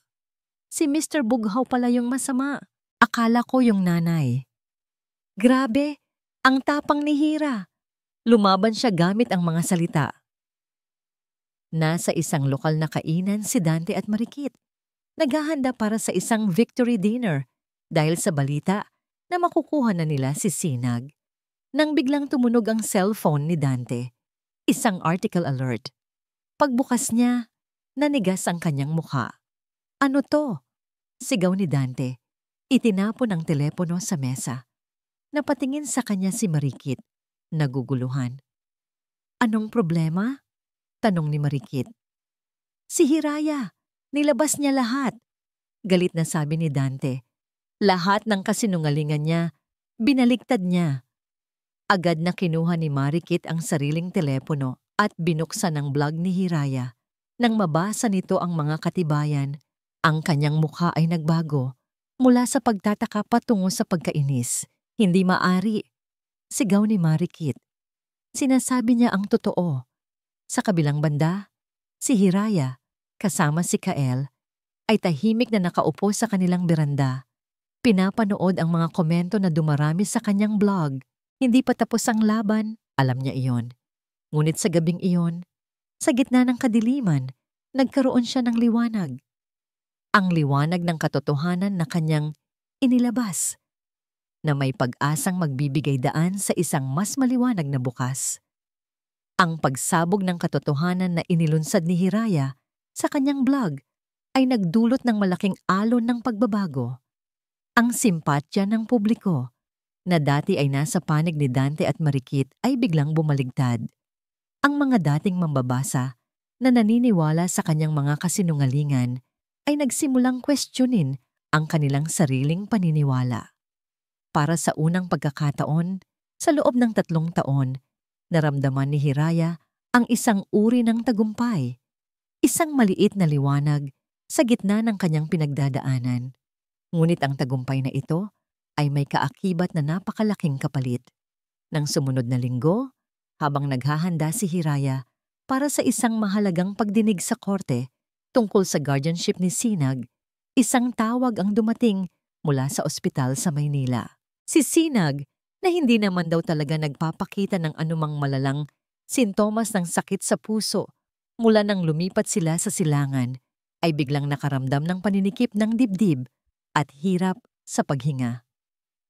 Si Mr. Bughaw pala yung masama. Akala ko yung nanay. Grabe, ang tapang ni Hira. Lumaban siya gamit ang mga salita. Nasa isang lokal na kainan si Dante at Marikit. Naghahanda para sa isang victory dinner dahil sa balita na makukuha na nila si Sinag. Nang biglang tumunog ang cellphone ni Dante, isang article alert. Pagbukas niya, nanigas ang kanyang mukha. Ano to? Sigaw ni Dante. Itinapon ang telepono sa mesa. Napatingin sa kanya si Marikit, naguguluhan. Anong problema? Tanong ni Marikit. Si Hiraya, nilabas niya lahat. Galit na sabi ni Dante. Lahat ng kasinungalingan niya, binaliktad niya. Agad na kinuha ni Marikit ang sariling telepono at binuksan ang blog ni Hiraya. Nang mabasa nito ang mga katibayan, ang kanyang mukha ay nagbago. Mula sa pagtataka patungo sa pagkainis. Hindi maari. Sigaw ni Marikit. Sinasabi niya ang totoo. Sa kabilang banda, si Hiraya, kasama si Kael, ay tahimik na nakaupo sa kanilang beranda. Pinapanood ang mga komento na dumarami sa kanyang blog. Hindi pa tapos ang laban, alam niya iyon. Ngunit sa gabing iyon, sa gitna ng kadiliman, nagkaroon siya ng liwanag. Ang liwanag ng katotohanan na kanyang inilabas, na may pag-asang magbibigay daan sa isang mas maliwanag na bukas. Ang pagsabog ng katotohanan na inilunsad ni Hiraya sa kanyang blog ay nagdulot ng malaking alon ng pagbabago. Ang simpatya ng publiko, na dati ay nasa panig ni Dante at Marikit, ay biglang bumaligtad. Ang mga dating mambabasa na naniniwala sa kanyang mga kasinungalingan ay nagsimulang questionin ang kanilang sariling paniniwala. Para sa unang pagkakataon, sa loob ng 3 taon, naramdaman ni Hiraya ang isang uri ng tagumpay, isang maliit na liwanag sa gitna ng kanyang pinagdadaanan. Ngunit ang tagumpay na ito ay may kaakibat na napakalaking kapalit. Nang sumunod na linggo, habang naghahanda si Hiraya para sa isang mahalagang pagdinig sa korte tungkol sa guardianship ni Sinag, isang tawag ang dumating mula sa ospital sa Maynila. Si Sinag, na hindi naman daw talaga nagpapakita ng anumang malalang sintomas ng sakit sa puso mula nang lumipat sila sa silangan, ay biglang nakaramdam ng paninikip ng dibdib at hirap sa paghinga.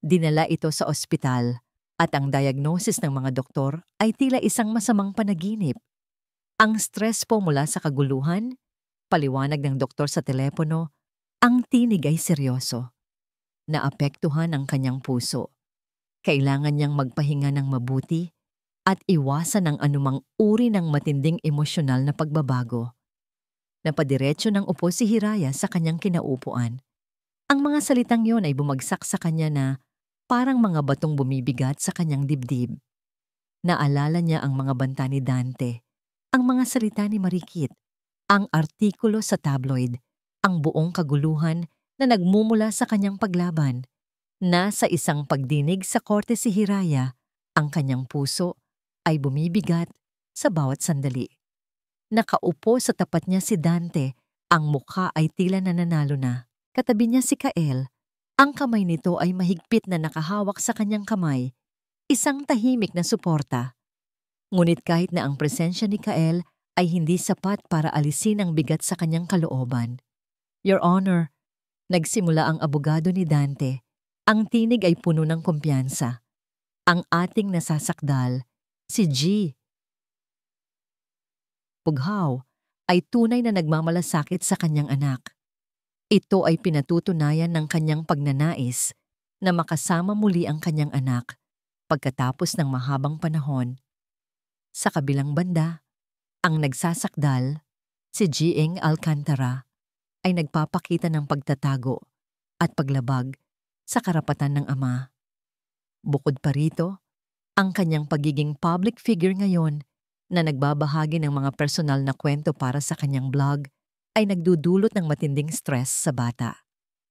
Dinala ito sa ospital at ang diagnosis ng mga doktor ay tila isang masamang panaginip. Ang stress po mula sa kaguluhan, paliwanag ng doktor sa telepono, ang tinig ay seryoso. Naapektuhan ang kanyang puso. Kailangan niyang magpahinga ng mabuti at iwasan ang anumang uri ng matinding emosyonal na pagbabago. Napadiretso ng upo si Hiraya sa kanyang kinaupuan. Ang mga salitang yon ay bumagsak sa kanya na parang mga batong bumibigat sa kanyang dibdib. Naalala niya ang mga banta ni Dante, ang mga salita ni Marikit, ang artikulo sa tabloid, ang buong kaguluhan na nagmumula sa kanyang paglaban. Nasa isang pagdinig sa korte si Hiraya, ang kanyang puso ay bumibigat sa bawat sandali. Nakaupo sa tapat niya si Dante, ang mukha ay tila nananalo na. Katabi niya si Kael, ang kamay nito ay mahigpit na nakahawak sa kanyang kamay, isang tahimik na suporta. Ngunit kahit na ang presensya ni Kael ay hindi sapat para alisin ang bigat sa kanyang kalooban. Your Honor, nagsimula ang abogado ni Dante. Ang tinig ay puno ng kumpiyansa. Ang ating nasasakdal, si G. Bughaw, ay tunay na nagmamalasakit sa kanyang anak. Ito ay pinatutunayan ng kanyang pagnanais na makasama muli ang kanyang anak pagkatapos ng mahabang panahon. Sa kabilang banda, ang nagsasakdal, si G. Alcantara, ay nagpapakita ng pagtatago at paglabag sa karapatan ng ama. Bukod pa rito, ang kanyang pagiging public figure ngayon na nagbabahagi ng mga personal na kwento para sa kanyang blog ay nagdudulot ng matinding stress sa bata.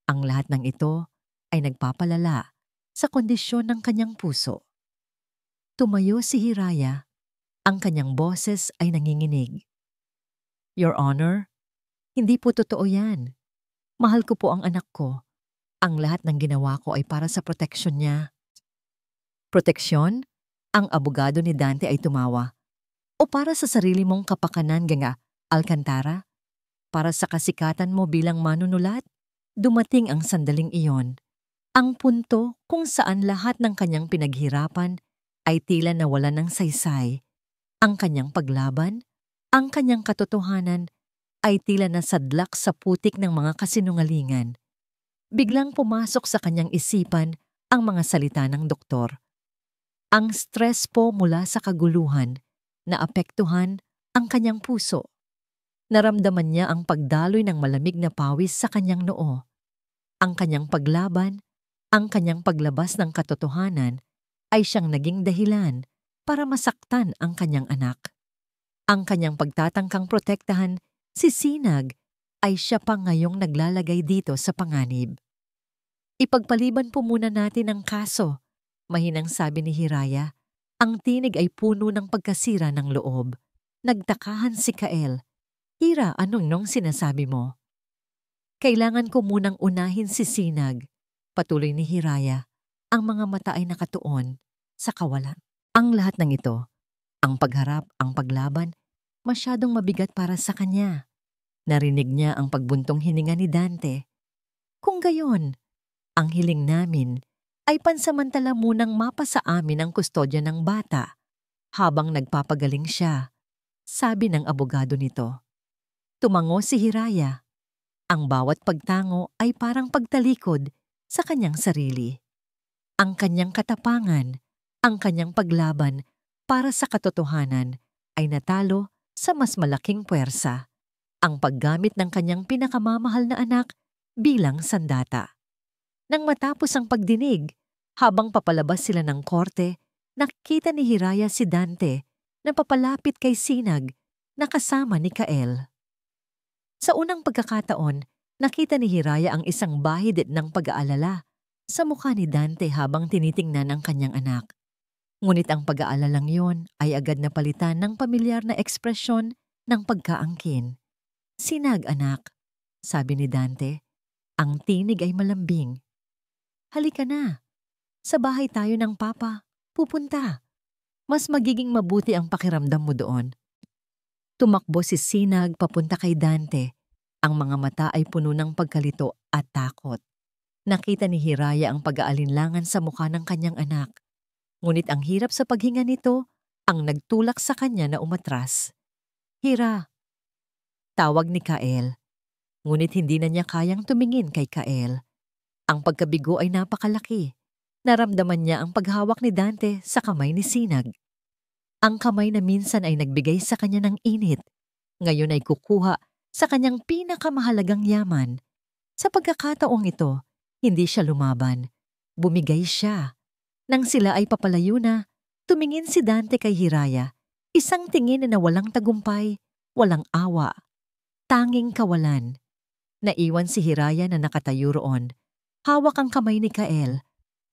Ang lahat ng ito ay nagpapalala sa kondisyon ng kanyang puso. Tumayo si Hiraya. Ang kanyang boses ay nanginginig. Your Honor, hindi po totoo yan. Mahal ko po ang anak ko. Ang lahat ng ginawa ko ay para sa proteksyon niya. Proteksyon? Ang abogado ni Dante ay tumawa. O para sa sarili mong kapakanan, Ganga Alcantara? Para sa kasikatan mo bilang manunulat? Dumating ang sandaling iyon. Ang punto kung saan lahat ng kanyang pinaghirapan ay tila nawalan ng saysay. Ang kanyang paglaban, ang kanyang katotohanan ay tila nasadlak sa putik ng mga kasinungalingan. Biglang pumasok sa kanyang isipan ang mga salita ng doktor. Ang stress po mula sa kaguluhan na apektuhan ang kanyang puso. Naramdaman niya ang pagdaloy ng malamig na pawis sa kanyang noo. Ang kanyang paglaban, ang kanyang paglabas ng katotohanan ay siyang naging dahilan para masaktan ang kanyang anak. Ang kanyang pagtatangkang protektahan si Sinag ay siya pa ngayong naglalagay dito sa panganib. Ipagpaliban po muna natin ang kaso, mahinang sabi ni Hiraya. Ang tinig ay puno ng pagkasira ng loob. Nagtakahan si Kael. Hira, anong nung sinasabi mo? Kailangan ko munang unahin si Sinag, patuloy ni Hiraya. Ang mga mata ay nakatuon sa kawalan. Ang lahat ng ito, ang pagharap, ang paglaban, masyadong mabigat para sa kanya. Narinig niya ang pagbuntong hininga ni Dante. Kung gayon, ang hiling namin ay pansamantala munang mapasa amin ang kustodya ng bata habang nagpapagaling siya, sabi ng abogado nito. Tumango si Hiraya. Ang bawat pagtango ay parang pagtalikod sa kanyang sarili. Ang kanyang katapangan, ang kanyang paglaban para sa katotohanan ay natalo sa mas malaking puwersa, ang paggamit ng kanyang pinakamamahal na anak bilang sandata. Nang matapos ang pagdinig, habang papalabas sila ng korte, nakita ni Hiraya si Dante na papalapit kay Sinag na kasama ni Kael. Sa unang pagkakataon, nakita ni Hiraya ang isang bahid ng pag-aalala sa mukha ni Dante habang tinitingnan ang kanyang anak. Ngunit ang pag-aalalang yon ay agad na palitan ng pamilyar na ekspresyon ng pagkaangkin. Sinag, anak, sabi ni Dante. Ang tinig ay malambing. Halika na. Sa bahay tayo ng papa. Pupunta. Mas magiging mabuti ang pakiramdam mo doon. Tumakbo si Sinag papunta kay Dante. Ang mga mata ay puno ng pagkalito at takot. Nakita ni Hiraya ang pag-aalinlangan sa mukha ng kanyang anak. Ngunit ang hirap sa paghinga nito ang nagtulak sa kanya na umatras. Hira. Tawag ni Kael. Ngunit hindi na niya kayang tumingin kay Kael. Ang pagkabigo ay napakalaki. Naramdaman niya ang paghawak ni Dante sa kamay ni Sinag. Ang kamay na minsan ay nagbigay sa kanya ng init, ngayon ay kukuha sa kanyang pinakamahalagang yaman. Sa pagkakataong ito, hindi siya lumaban. Bumigay siya. Nang sila ay papalayo na, tumingin si Dante kay Hiraya. Isang tingin na walang tagumpay, walang awa. Tanging kawalan. Naiwan si Hiraya na nakatayo roon. Hawak ang kamay ni Kael.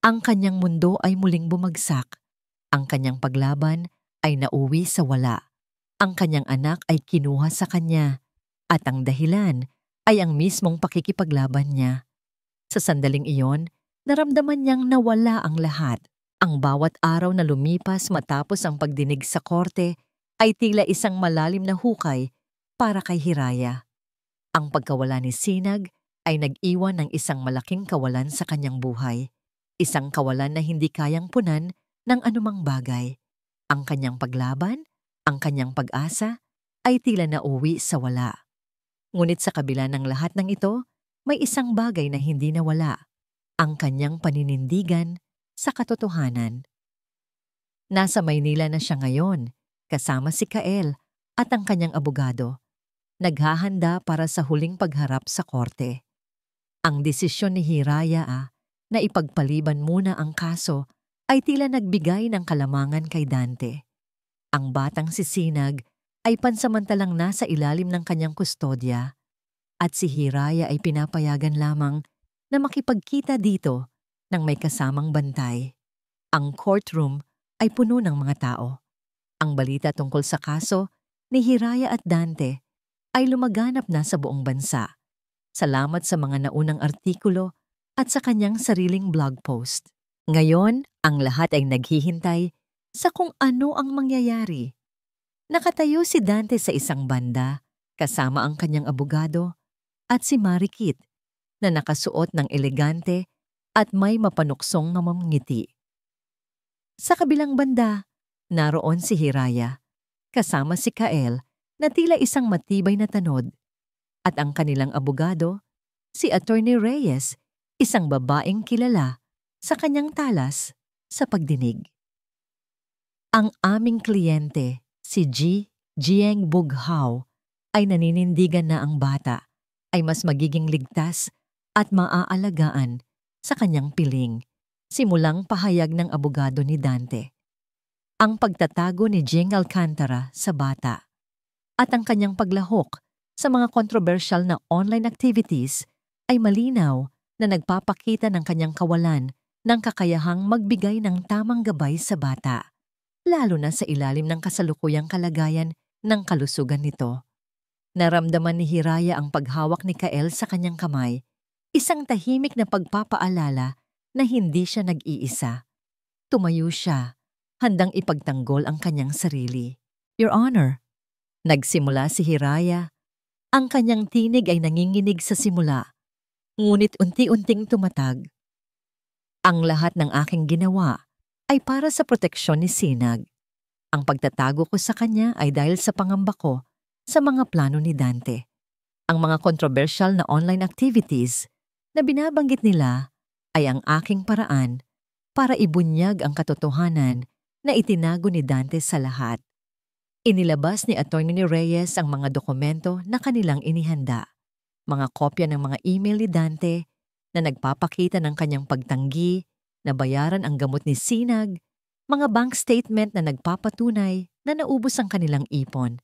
Ang kanyang mundo ay muling bumagsak. Ang kanyang paglaban ay nauwi sa wala. Ang kanyang anak ay kinuha sa kanya. At ang dahilan ay ang mismong pakikipaglaban niya. Sa sandaling iyon, naramdaman niyang nawala ang lahat. Ang bawat araw na lumipas matapos ang pagdinig sa korte ay tila isang malalim na hukay para kay Hiraya. Ang pagkawala ni Sinag ay nag-iwan ng isang malaking kawalan sa kanyang buhay. Isang kawalan na hindi kayang punan ng anumang bagay. Ang kanyang paglaban, ang kanyang pag-asa, ay tila nauwi sa wala. Ngunit sa kabila ng lahat ng ito, may isang bagay na hindi nawala. Ang kanyang paninindigan sa katotohanan. Nasa Maynila na siya ngayon, kasama si Kael at ang kanyang abogado. Naghahanda para sa huling pagharap sa korte. Ang desisyon ni Hiraya na ipagpaliban muna ang kaso ay tila nagbigay ng kalamangan kay Dante. Ang batang si Sinag ay pansamantalang nasa ilalim ng kanyang kustodya at si Hiraya ay pinapayagan lamang na makipagkita dito ng may kasamang bantay. Ang courtroom ay puno ng mga tao. Ang balita tungkol sa kaso ni Hiraya at Dante ay lumaganap na sa buong bansa. Salamat sa mga naunang artikulo at sa kanyang sariling blog post. Ngayon, ang lahat ay naghihintay sa kung ano ang mangyayari. Nakatayo si Dante sa isang banda kasama ang kanyang abogado at si Marikit na nakasuot ng elegante at may mapanuksong na mamangiti. Sa kabilang banda, naroon si Hiraya kasama si Kael na tila isang matibay na tanod at ang kanilang abogado, si Attorney Reyes, isang babaeng kilala sa kanyang talas sa pagdinig. Ang aming kliyente, si Jieng Bughao, ay naninindigan na ang bata ay mas magiging ligtas at maaalagaan sa kanyang piling, simulang pahayag ng abogado ni Dante. Ang pagtatago ni Jieng Alcantara sa bata at ang kanyang paglahok sa mga kontrobersyal na online activities ay malinaw na nagpapakita ng kanyang kawalan ng kakayahang magbigay ng tamang gabay sa bata, lalo na sa ilalim ng kasalukuyang kalagayan ng kalusugan nito. Naramdaman ni Hiraya ang paghawak ni Kael sa kanyang kamay, isang tahimik na pagpapaalala na hindi siya nag-iisa. Tumayo siya, handang ipagtanggol ang kanyang sarili. Your Honor, nagsimula si Hiraya. Ang kanyang tinig ay nanginginig sa simula, ngunit unti-unting tumatag. Ang lahat ng aking ginawa ay para sa proteksyon ni Sinag. Ang pagtatago ko sa kanya ay dahil sa pangamba ko sa mga plano ni Dante. Ang mga kontrobersyal na online activities na binabanggit nila ay ang aking paraan para ibunyag ang katotohanan na itinago ni Dante sa lahat. Inilabas ni Attorney Reyes ang mga dokumento na kanilang inihanda, mga kopya ng mga email ni Dante na nagpapakita ng kanyang pagtanggi na bayaran ang gamot ni Sinag, mga bank statement na nagpapatunay na naubos ang kanilang ipon,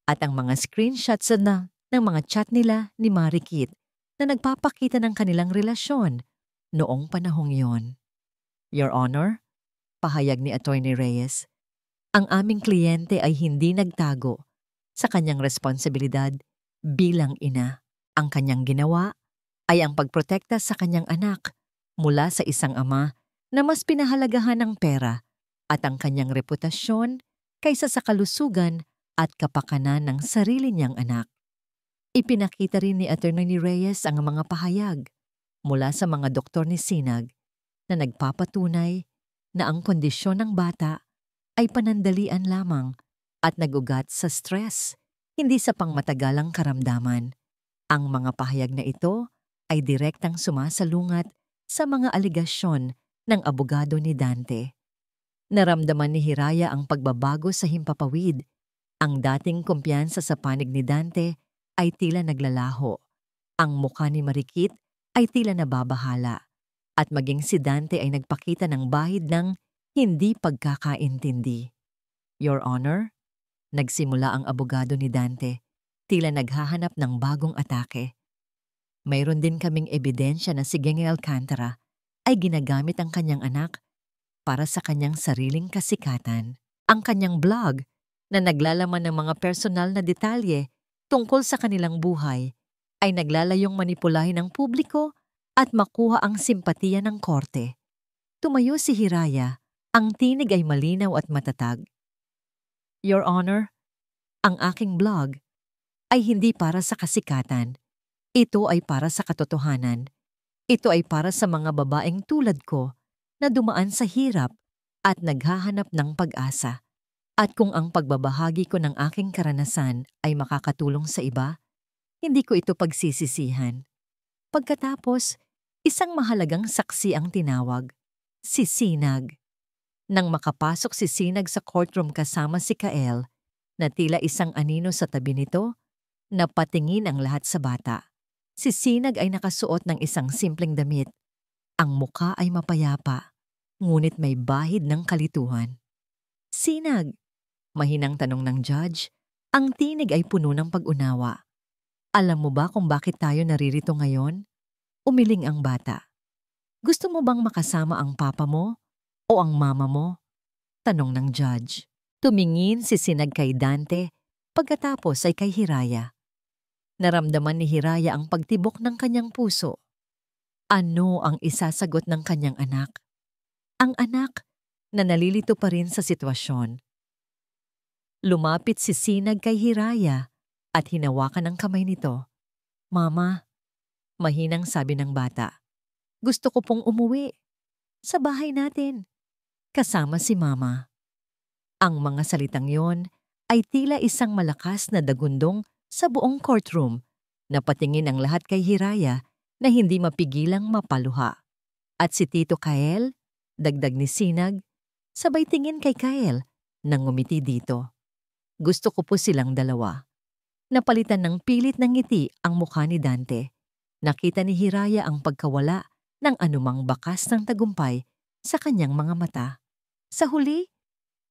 at ang mga screenshots ng mga chat nila ni Marikit na nagpapakita ng kanilang relasyon noong panahong yon. Your Honor, pahayag ni Attorney Reyes, ang aming kliyente ay hindi nagtago sa kanyang responsibilidad bilang ina. Ang kanyang ginawa ay ang pagprotekta sa kanyang anak mula sa isang ama na mas pinahalagahan ng pera at ang kanyang reputasyon kaysa sa kalusugan at kapakanan ng sarili niyang anak. Ipinakita rin ni Attorney Reyes ang mga pahayag mula sa mga doktor ni Sinag na nagpapatunay na ang kondisyon ng bata ay panandalian lamang at nagugat sa stress, hindi sa pangmatagalang karamdaman. Ang mga pahayag na ito ay direktang sumasalungat sa mga aligasyon ng abogado ni Dante. Naramdaman ni Hiraya ang pagbabago sa himpapawid. Ang dating kumpiyansa sa panig ni Dante ay tila naglalaho. Ang mukha ni Marikit ay tila nababahala. At maging si Dante ay nagpakita ng bahid ng hindi pagkakaintindi. Your Honor, nagsimula ang abogado ni Dante, tila naghahanap ng bagong atake. Mayroon din kaming ebidensya na si Jieng Alcantara ay ginagamit ang kanyang anak para sa kanyang sariling kasikatan. Ang kanyang blog na naglalaman ng mga personal na detalye tungkol sa kanilang buhay ay naglalayong manipulahin ng publiko at makuha ang simpatiya ng korte. Tumayo si Hiraya, ang tinig ay malinaw at matatag. Your Honor, ang aking blog ay hindi para sa kasikatan. Ito ay para sa katotohanan. Ito ay para sa mga babaeng tulad ko na dumaan sa hirap at naghahanap ng pag-asa. At kung ang pagbabahagi ko ng aking karanasan ay makakatulong sa iba, hindi ko ito pagsisisihan. Pagkatapos, isang mahalagang saksi ang tinawag, si Sinag. Nang makapasok si Sinag sa courtroom kasama si Kael, na tila isang anino sa tabi nito, napatingin ang lahat sa bata. Si Sinag ay nakasuot ng isang simpleng damit. Ang muka ay mapayapa, ngunit may bahid ng kalituhan. Sinag, Mahinang tanong ng judge. Ang tinig ay puno ng pag-unawa. Alam mo ba kung bakit tayo naririto ngayon? Umiling ang bata. Gusto mo bang makasama ang papa mo o ang mama mo? Tanong ng judge. Tumingin si Sinag kay Dante, pagkatapos ay kay Hiraya. Naramdaman ni Hiraya ang pagtibok ng kanyang puso. Ano ang isasagot ng kanyang anak? Ang anak na nalilito pa rin sa sitwasyon. Lumapit si Sinag kay Hiraya at hinawakan ang kamay nito. Mama, mahinang sabi ng bata. Gusto ko pong umuwi. Sa bahay natin. Kasama si Mama. Ang mga salitang yon ay tila isang malakas na dagundong sa buong courtroom na patingin ang lahat kay Hiraya na hindi mapigilang mapaluha. At si Tito Kael, dagdag ni Sinag, sabay tingin kay Kael nang ngumiti dito. Gusto ko po silang dalawa. Napalitan ng pilit ng ngiti ang mukha ni Dante. Nakita ni Hiraya ang pagkawala ng anumang bakas ng tagumpay sa kanyang mga mata. Sa huli,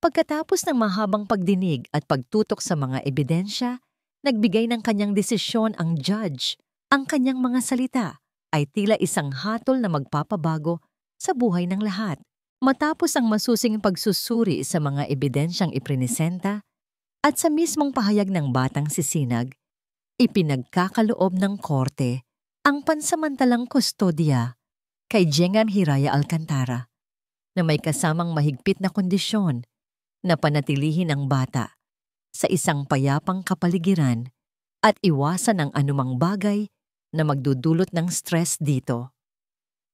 pagkatapos ng mahabang pagdinig at pagtutok sa mga ebidensya, nagbigay ng kanyang desisyon ang judge. Ang kanyang mga salita ay tila isang hatol na magpapabago sa buhay ng lahat. Matapos ang masusing pagsusuri sa mga ebidensyang iprinisenta at sa mismong pahayag ng batang si Sinag, ipinagkakaloob ng korte ang pansamantalang kustodya kay Jengan Hiraya Alcantara na may kasamang mahigpit na kondisyon na panatilihin ang bata sa isang payapang kapaligiran at iwasan ang anumang bagay na magdudulot ng stress dito.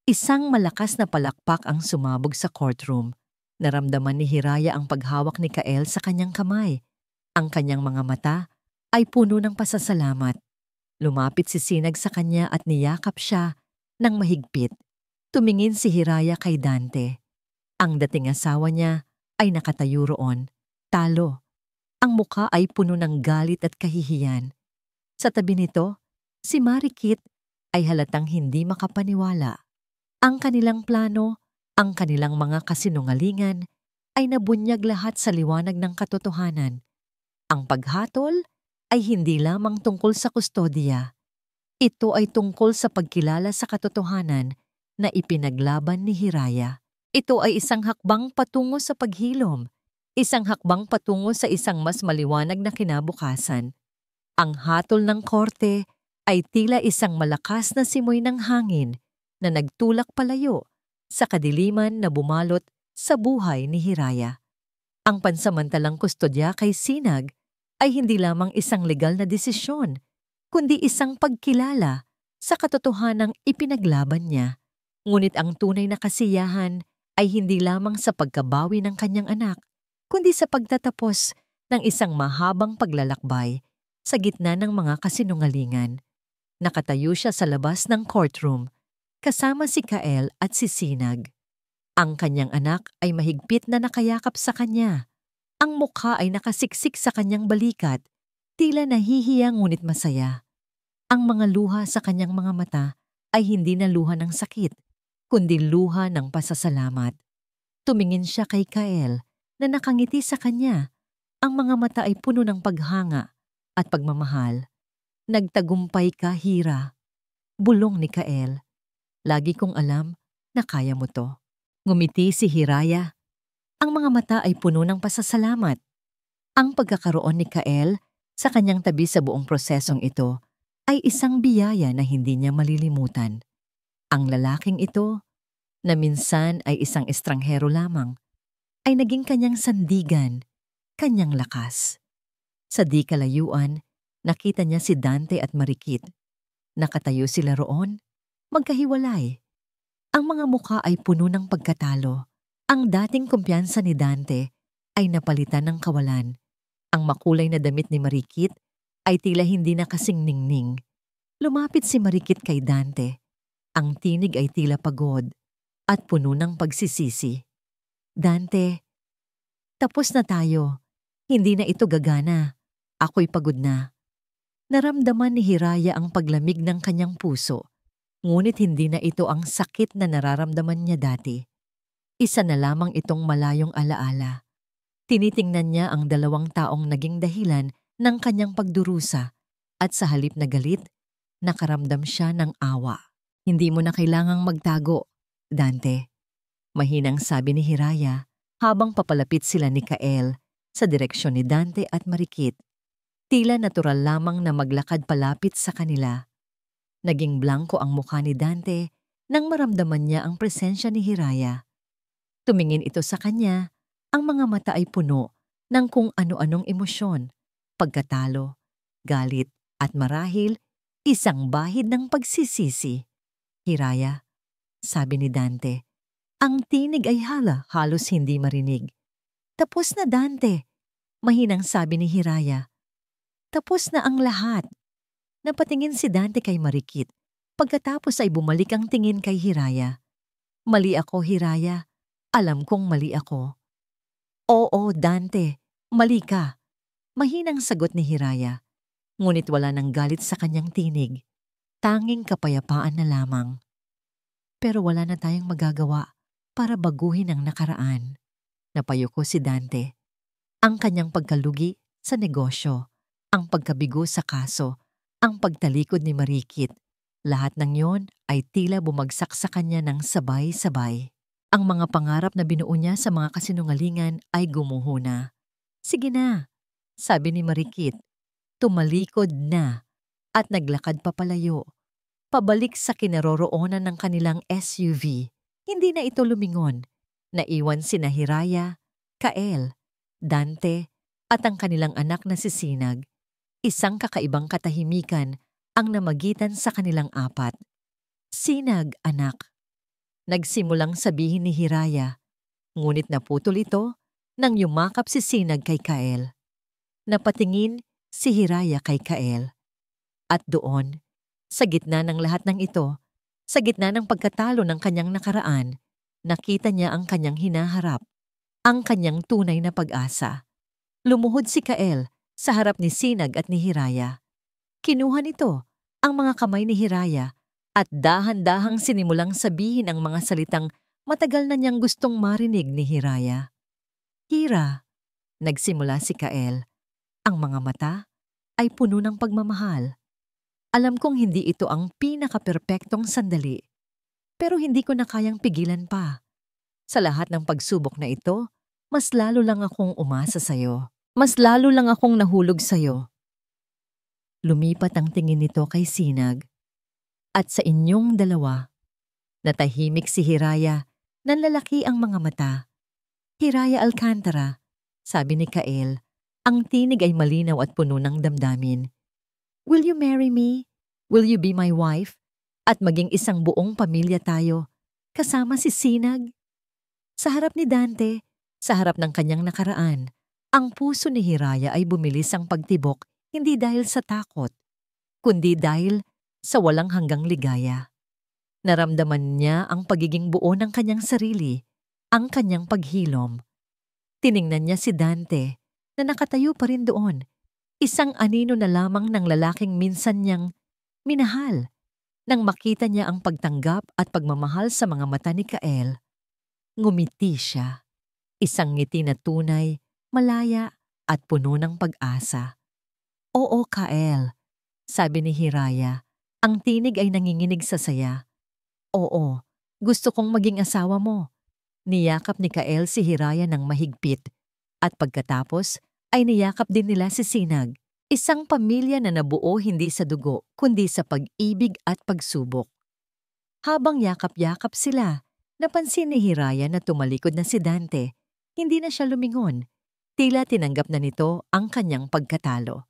Isang malakas na palakpak ang sumabog sa courtroom. Naramdaman ni Hiraya ang paghawak ni Kael sa kanyang kamay. Ang kanyang mga mata ay puno ng pasasalamat. Lumapit si Sinag sa kanya at niyakap siya ng mahigpit. Tumingin si Hiraya kay Dante. Ang dating asawa niya ay nakatayo roon, talo. Ang muka ay puno ng galit at kahihiyan. Sa tabi nito, si Marikit ay halatang hindi makapaniwala. Ang kanilang plano, ang kanilang mga kasinungalingan ay nabunyag lahat sa liwanag ng katotohanan. Ang paghatol ay hindi lamang tungkol sa kustodiya. Ito ay tungkol sa pagkilala sa katotohanan na ipinaglaban ni Hiraya. Ito ay isang hakbang patungo sa paghilom, isang hakbang patungo sa isang mas maliwanag na kinabukasan. Ang hatol ng korte ay tila isang malakas na simoy ng hangin na nagtulak palayo sa kadiliman na bumalot sa buhay ni Hiraya. Ang pansamantalang kustodya kay Sinag ay hindi lamang isang legal na desisyon, kundi isang pagkilala sa katotohanang ipinaglaban niya. Ngunit ang tunay na kasiyahan ay hindi lamang sa pagkabawi ng kanyang anak, kundi sa pagtatapos ng isang mahabang paglalakbay sa gitna ng mga kasinungalingan. Nakatayo siya sa labas ng courtroom, kasama si Kael at si Sinag. Ang kanyang anak ay mahigpit na nakayakap sa kanya. Ang mukha ay nakasiksik sa kanyang balikat, tila nahihiya ngunit masaya. Ang mga luha sa kanyang mga mata ay hindi na luha ng sakit, kundi luha ng pasasalamat. Tumingin siya kay Kael na nakangiti sa kanya. Ang mga mata ay puno ng paghanga at pagmamahal. Nagtagumpay ka, Hira. Bulong ni Kael. Lagi kong alam na kaya mo to. Ngumiti si Hiraya. Ang mga mata ay puno ng pasasalamat. Ang pagkakaroon ni Kael sa kanyang tabi sa buong prosesong ito ay isang biyaya na hindi niya malilimutan. Ang lalaking ito, na minsan ay isang estranghero lamang, ay naging kanyang sandigan, kanyang lakas. Sa di kalayuan, nakita niya si Dante at Marikit. Nakatayo sila roon, magkahiwalay. Ang mga mukha ay puno ng pagkatalo. Ang dating kumpiyansa ni Dante ay napalitan ng kawalan. Ang makulay na damit ni Marikit ay tila hindi na kasing ningning. Lumapit si Marikit kay Dante. Ang tinig ay tila pagod at puno ng pagsisisi. Dante, tapos na tayo. Hindi na ito gagana. Ako'y pagod na. Naramdaman ni Hiraya ang paglamig ng kanyang puso. Ngunit hindi na ito ang sakit na nararamdaman niya dati. Isa na lamang itong malayong alaala. Tinitingnan niya ang dalawang taong naging dahilan ng kanyang pagdurusa at sa halip na galit, nakaramdam siya ng awa. Hindi mo na kailangang magtago, Dante. Mahinang sabi ni Hiraya habang papalapit sila ni Kael sa direksyon ni Dante at Marikit. Tila natural lamang na maglakad palapit sa kanila. Naging blanko ang mukha ni Dante nang maramdaman niya ang presensya ni Hiraya. Tumingin ito sa kanya, ang mga mata ay puno ng kung ano-anong emosyon, pagkatalo, galit at marahil isang bahid ng pagsisisi. Hiraya, sabi ni Dante. Ang tinig ay halos hindi marinig. Tapos na, Dante, mahinang sabi ni Hiraya. Tapos na ang lahat. Napatingin si Dante kay Marikit. Pagkatapos ay bumalik ang tingin kay Hiraya. Mali ako, Hiraya. Alam kong mali ako. Oo, Dante, mali ka. Mahinang sagot ni Hiraya. Ngunit wala nang galit sa kanyang tinig. Tanging kapayapaan na lamang. Pero wala na tayong magagawa para baguhin ang nakaraan. Napayuko si Dante. Ang kanyang pagkalugi sa negosyo, ang pagkabigo sa kaso, ang pagtalikod ni Marikit. Lahat ng yon ay tila bumagsak sa kanya ng sabay-sabay. Ang mga pangarap na binuo niya sa mga kasinungalingan ay gumuho na. Sige na, sabi ni Marikit. Tumalikod na at naglakad papalayo. Pabalik sa kinaroroonan ng kanilang SUV. Hindi na ito lumingon. Naiwan sina Hiraya, Kael, Dante at ang kanilang anak na si Sinag. Isang kakaibang katahimikan ang namagitan sa kanilang apat. Sinag, anak. Nagsimulang sabihin ni Hiraya, ngunit naputol ito nang yumakap si Sinag kay Kael. Napatingin si Hiraya kay Kael. At doon, sa gitna ng lahat ng ito, sa gitna ng pagkatalo ng kanyang nakaraan, nakita niya ang kanyang hinaharap, ang kanyang tunay na pag-asa. Lumuhod si Kael sa harap ni Sinag at ni Hiraya. Kinuha nito ang mga kamay ni Hiraya at dahan-dahang sinimulang sabihin ang mga salitang matagal na niyang gustong marinig ni Hiraya. Hira, nagsimula si Kael. Ang mga mata ay puno ng pagmamahal. Alam kong hindi ito ang pinaka-perpektong sandali, pero hindi ko na kayang pigilan pa. Sa lahat ng pagsubok na ito, mas lalo lang akong umasa sa'yo. Mas lalo lang akong nahulog sa'yo. Lumipat ang tingin nito kay Sinag. At sa inyong dalawa, natahimik si Hiraya, nanlalaki ang mga mata. Hiraya Alcantara, sabi ni Kael, ang tinig ay malinaw at puno ng damdamin. Will you marry me? Will you be my wife? At maging isang buong pamilya tayo, kasama si Sinag? Sa harap ni Dante, sa harap ng kanyang nakaraan, ang puso ni Hiraya ay bumilis ang pagtibok hindi dahil sa takot, kundi dahil sa walang hanggang ligaya. Naramdaman niya ang pagiging buo ng kanyang sarili, ang kanyang paghilom. Tiningnan niya si Dante na nakatayo pa rin doon, isang anino na lamang ng lalaking minsan niyang minahal. Nang makita niya ang pagtanggap at pagmamahal sa mga mata ni Kael, ngumiti siya. Isang ngiti na tunay, malaya at puno ng pag-asa. Oo, Kael, sabi ni Hiraya. Ang tinig ay nanginginig sa saya. Oo, gusto kong maging asawa mo. Niyakap ni Kael si Hiraya ng mahigpit. At pagkatapos ay niyakap din nila si Sinag. Isang pamilya na nabuo hindi sa dugo, kundi sa pag-ibig at pagsubok. Habang yakap-yakap sila, napansin ni Hiraya na tumalikod na si Dante. Hindi na siya lumingon. Tila tinanggap na nito ang kanyang pagkatalo.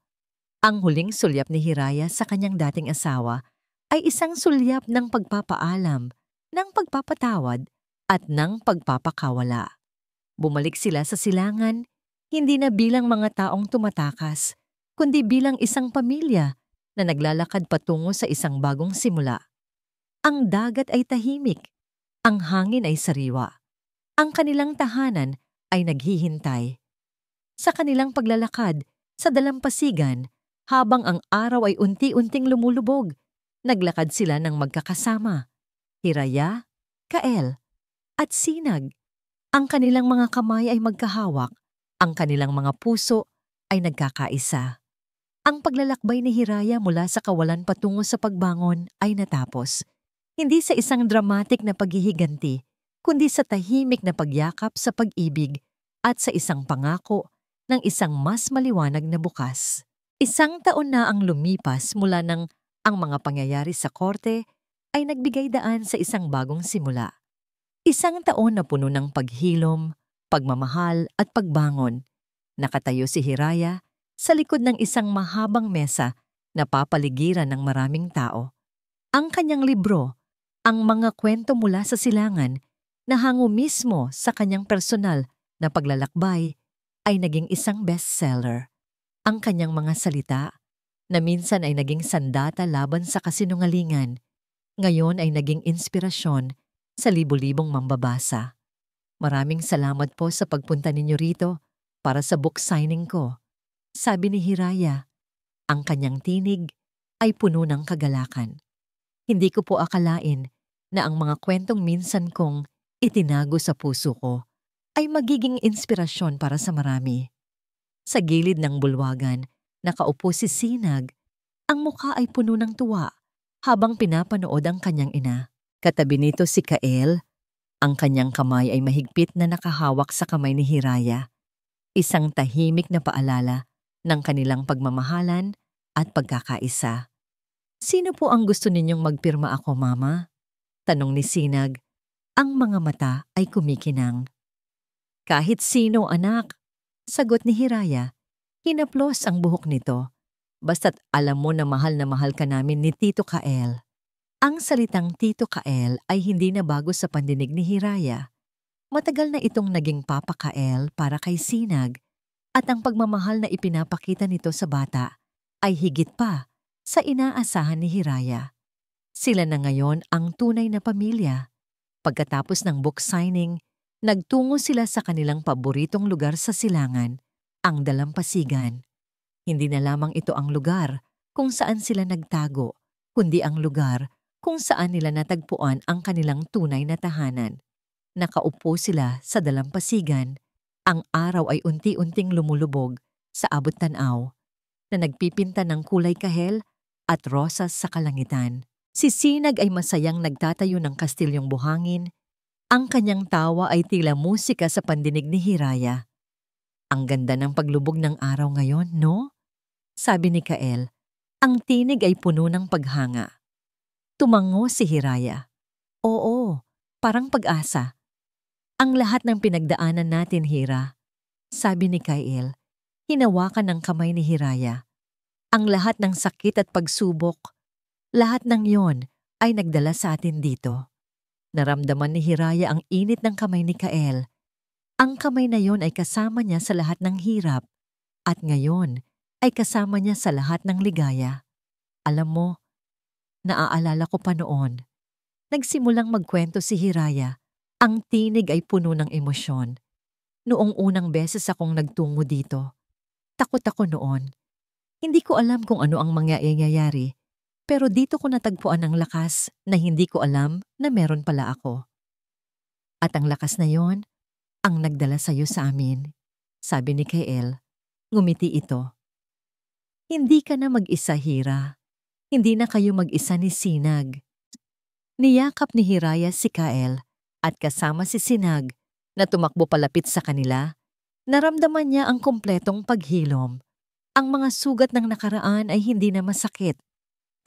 Ang huling sulyap ni Hiraya sa kanyang dating asawa ay isang sulyap ng pagpapaalam, ng pagpapatawad at ng pagpapakawala. Bumalik sila sa silangan, hindi na bilang mga taong tumatakas, kundi bilang isang pamilya na naglalakad patungo sa isang bagong simula. Ang dagat ay tahimik, ang hangin ay sariwa, ang kanilang tahanan ay naghihintay. Sa kanilang paglalakad, sa dalampasigan, habang ang araw ay unti-unting lumulubog, naglakad sila ng magkakasama. Hiraya, Kael, at Sinag. Ang kanilang mga kamay ay magkahawak Ang kanilang mga puso ay nagkakaisa. Ang paglalakbay ni Hiraya mula sa kawalan patungo sa pagbangon ay natapos. Hindi sa isang dramatic na paghihiganti, kundi sa tahimik na pagyakap sa pag-ibig at sa isang pangako ng isang mas maliwanag na bukas. Isang taon na ang lumipas mula nang ang mga pangyayari sa korte ay nagbigay daan sa isang bagong simula. Isang taon na puno ng paghilom, pagmamahal at pagbangon. Nakatayo si Hiraya sa likod ng isang mahabang mesa na papaligiran ng maraming tao. Ang kanyang libro, ang mga kwento mula sa silangan, na hango mismo sa kanyang personal na paglalakbay, ay naging isang bestseller. Ang kanyang mga salita, na minsan ay naging sandata laban sa kasinungalingan, ngayon ay naging inspirasyon sa libu-libong mambabasa. Maraming salamat po sa pagpunta ninyo rito para sa book signing ko. Sabi ni Hiraya, ang kanyang tinig ay puno ng kagalakan. Hindi ko po akalain na ang mga kwentong minsan kong itinago sa puso ko ay magiging inspirasyon para sa marami. Sa gilid ng bulwagan, nakaupo si Sinag. Ang mukha ay puno ng tuwa habang pinapanood ang kanyang ina. Katabi nito si Kael. Ang kanyang kamay ay mahigpit na nakahawak sa kamay ni Hiraya. Isang tahimik na paalala ng kanilang pagmamahalan at pagkakaisa. Sino po ang gusto ninyong magpirma ako, Mama? Tanong ni Sinag. Ang mga mata ay kumikinang. Kahit sino, anak. Sagot ni Hiraya. Hinaplos ang buhok nito. Basta't alam mo na mahal ka namin ni Tito Kael. Ang salitang Tito Kael ay hindi na bago sa pandinig ni Hiraya. Matagal na itong naging Papa Kael para kay Sinag at ang pagmamahal na ipinapakita nito sa bata ay higit pa sa inaasahan ni Hiraya. Sila na ngayon ang tunay na pamilya. Pagkatapos ng book signing, nagtungo sila sa kanilang paboritong lugar sa silangan, ang Dalampasigan. Hindi na lamang ito ang lugar kung saan sila nagtago, kundi ang lugar kung saan nila natagpuan ang kanilang tunay na tahanan. Nakaupo sila sa Dalampasigan. Ang araw ay unti-unting lumulubog sa abot-tanaw na nagpipinta ng kulay kahel at rosas sa kalangitan. Si Sinag ay masayang nagtatayo ng kastilyong buhangin. Ang kanyang tawa ay tila musika sa pandinig ni Hiraya. Ang ganda ng paglubog ng araw ngayon, no? Sabi ni Kael. Ang tinig ay puno ng paghanga. Tumango si Hiraya. Oo, parang pag-asa. Ang lahat ng pinagdaanan natin, Hira. Sabi ni Kael. Hinawakan ng kamay ni Hiraya. Ang lahat ng sakit at pagsubok, lahat ng yon ay nagdala sa atin dito. Naramdaman ni Hiraya ang init ng kamay ni Kael. Ang kamay na yon ay kasama niya sa lahat ng hirap at ngayon ay kasama niya sa lahat ng ligaya. Alam mo, naaalala ko pa noon. Nagsimulang magkwento si Hiraya. Ang tinig ay puno ng emosyon. Noong unang beses akong nagtungo dito, takot ako noon. Hindi ko alam kung ano ang mangyayari, pero dito ko natagpuan ang lakas na hindi ko alam na meron pala ako. At ang lakas na yon, ang nagdala sa'yo sa amin, sabi ni Kael. Ngumiti ito. Hindi ka na mag-isa, Hira. Hindi na kayo mag-isa ni Sinag. Niyakap ni Hiraya si Kael at kasama si Sinag na tumakbo palapit sa kanila. Naramdaman niya ang kumpletong paghilom. Ang mga sugat ng nakaraan ay hindi na masakit.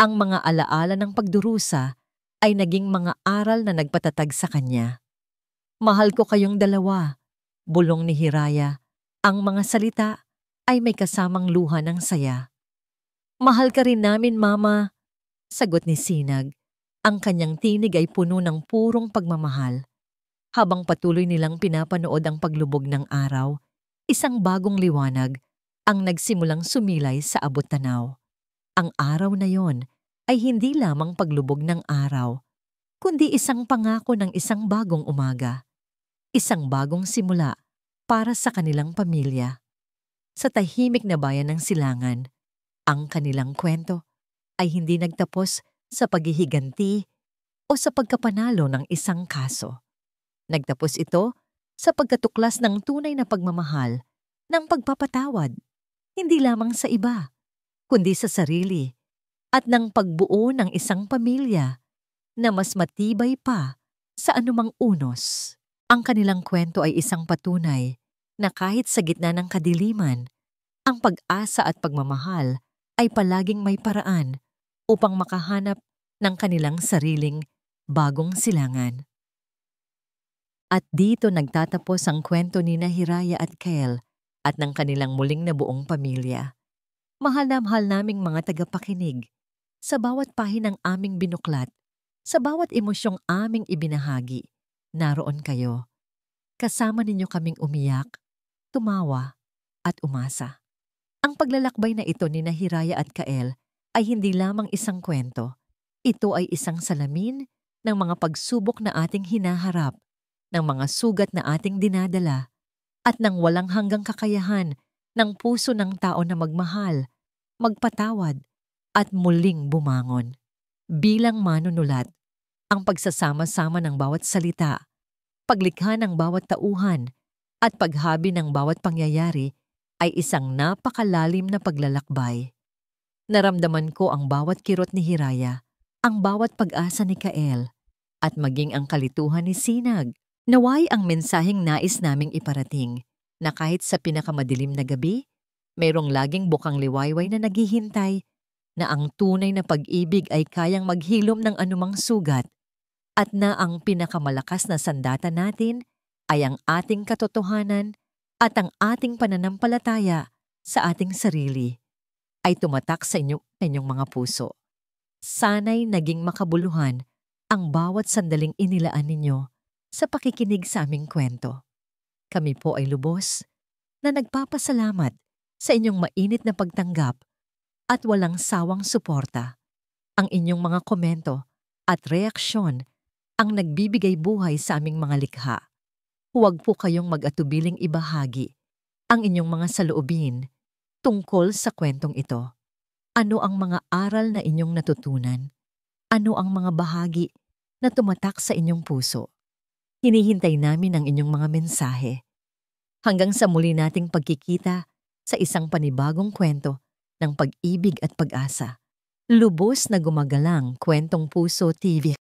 Ang mga alaala ng pagdurusa ay naging mga aral na nagpatatag sa kanya. Mahal ko kayong dalawa, bulong ni Hiraya. Ang mga salita ay may kasamang luha ng saya. Mahal ka rin namin, Mama, sagot ni Sinag. Ang kanyang tinig ay puno ng purong pagmamahal. Habang patuloy nilang pinapanood ang paglubog ng araw, isang bagong liwanag ang nagsimulang sumilay sa abot-tanaw. Ang araw na yon ay hindi lamang paglubog ng araw, kundi isang pangako ng isang bagong umaga. Isang bagong simula para sa kanilang pamilya. Sa tahimik na bayan ng Silangan, ang kanilang kwento ay hindi nagtapos sa paghihiganti o sa pagkapanalo ng isang kaso. Nagtapos ito sa pagkatuklas ng tunay na pagmamahal ng pagpapatawad, hindi lamang sa iba, kundi sa sarili, at ng pagbuo ng isang pamilya na mas matibay pa sa anumang unos. Ang kanilang kwento ay isang patunay na kahit sa gitna ng kadiliman, ang pag-asa at pagmamahal ay palaging may paraan upang makahanap ng kanilang sariling bagong silangan. At dito nagtatapos ang kwento ni Hiraya at Kel at ng kanilang muling nabuong pamilya. Mahal na mahal naming mga tagapakinig, sa bawat pahinang aming binuklat, sa bawat emosyong aming ibinahagi, naroon kayo. Kasama ninyo kaming umiyak, tumawa, at umasa. Ang paglalakbay na ito ni Hiraya at Kel ay hindi lamang isang kwento. Ito ay isang salamin ng mga pagsubok na ating hinaharap, ng mga sugat na ating dinadala, at ng walang hanggang kakayahan ng puso ng tao na magmahal, magpatawad, at muling bumangon. Bilang manunulat, ang pagsasama-sama ng bawat salita, paglikha ng bawat tauhan, at paghabi ng bawat pangyayari ay isang napakalalim na paglalakbay. Naramdaman ko ang bawat kirot ni Hiraya, ang bawat pag-asa ni Kel, at maging ang kalituhan ni Sinag. Naway ang mensaheng nais naming iparating na kahit sa pinakamadilim na gabi, mayroong laging bukang liwayway na naghihintay, na ang tunay na pag-ibig ay kayang maghilom ng anumang sugat, at na ang pinakamalakas na sandata natin ay ang ating katotohanan at ang ating pananampalataya sa ating sarili ay tumatak sa inyong mga puso. Sana'y naging makabuluhan ang bawat sandaling inilaan ninyo sa pakikinig sa aming kwento. Kami po ay lubos na nagpapasalamat sa inyong mainit na pagtanggap at walang sawang suporta. Ang inyong mga komento at reaksyon ang nagbibigay buhay sa aming mga likha. Huwag po kayong mag-atubiling ibahagi ang inyong mga saloobin tungkol sa kwentong ito. Ano ang mga aral na inyong natutunan? Ano ang mga bahagi na tumatak sa inyong puso? Hinihintay namin ang inyong mga mensahe. Hanggang sa muli nating pagkikita sa isang panibagong kwento ng pag-ibig at pag-asa. Lubos na gumagalang Kwentong Puso TV.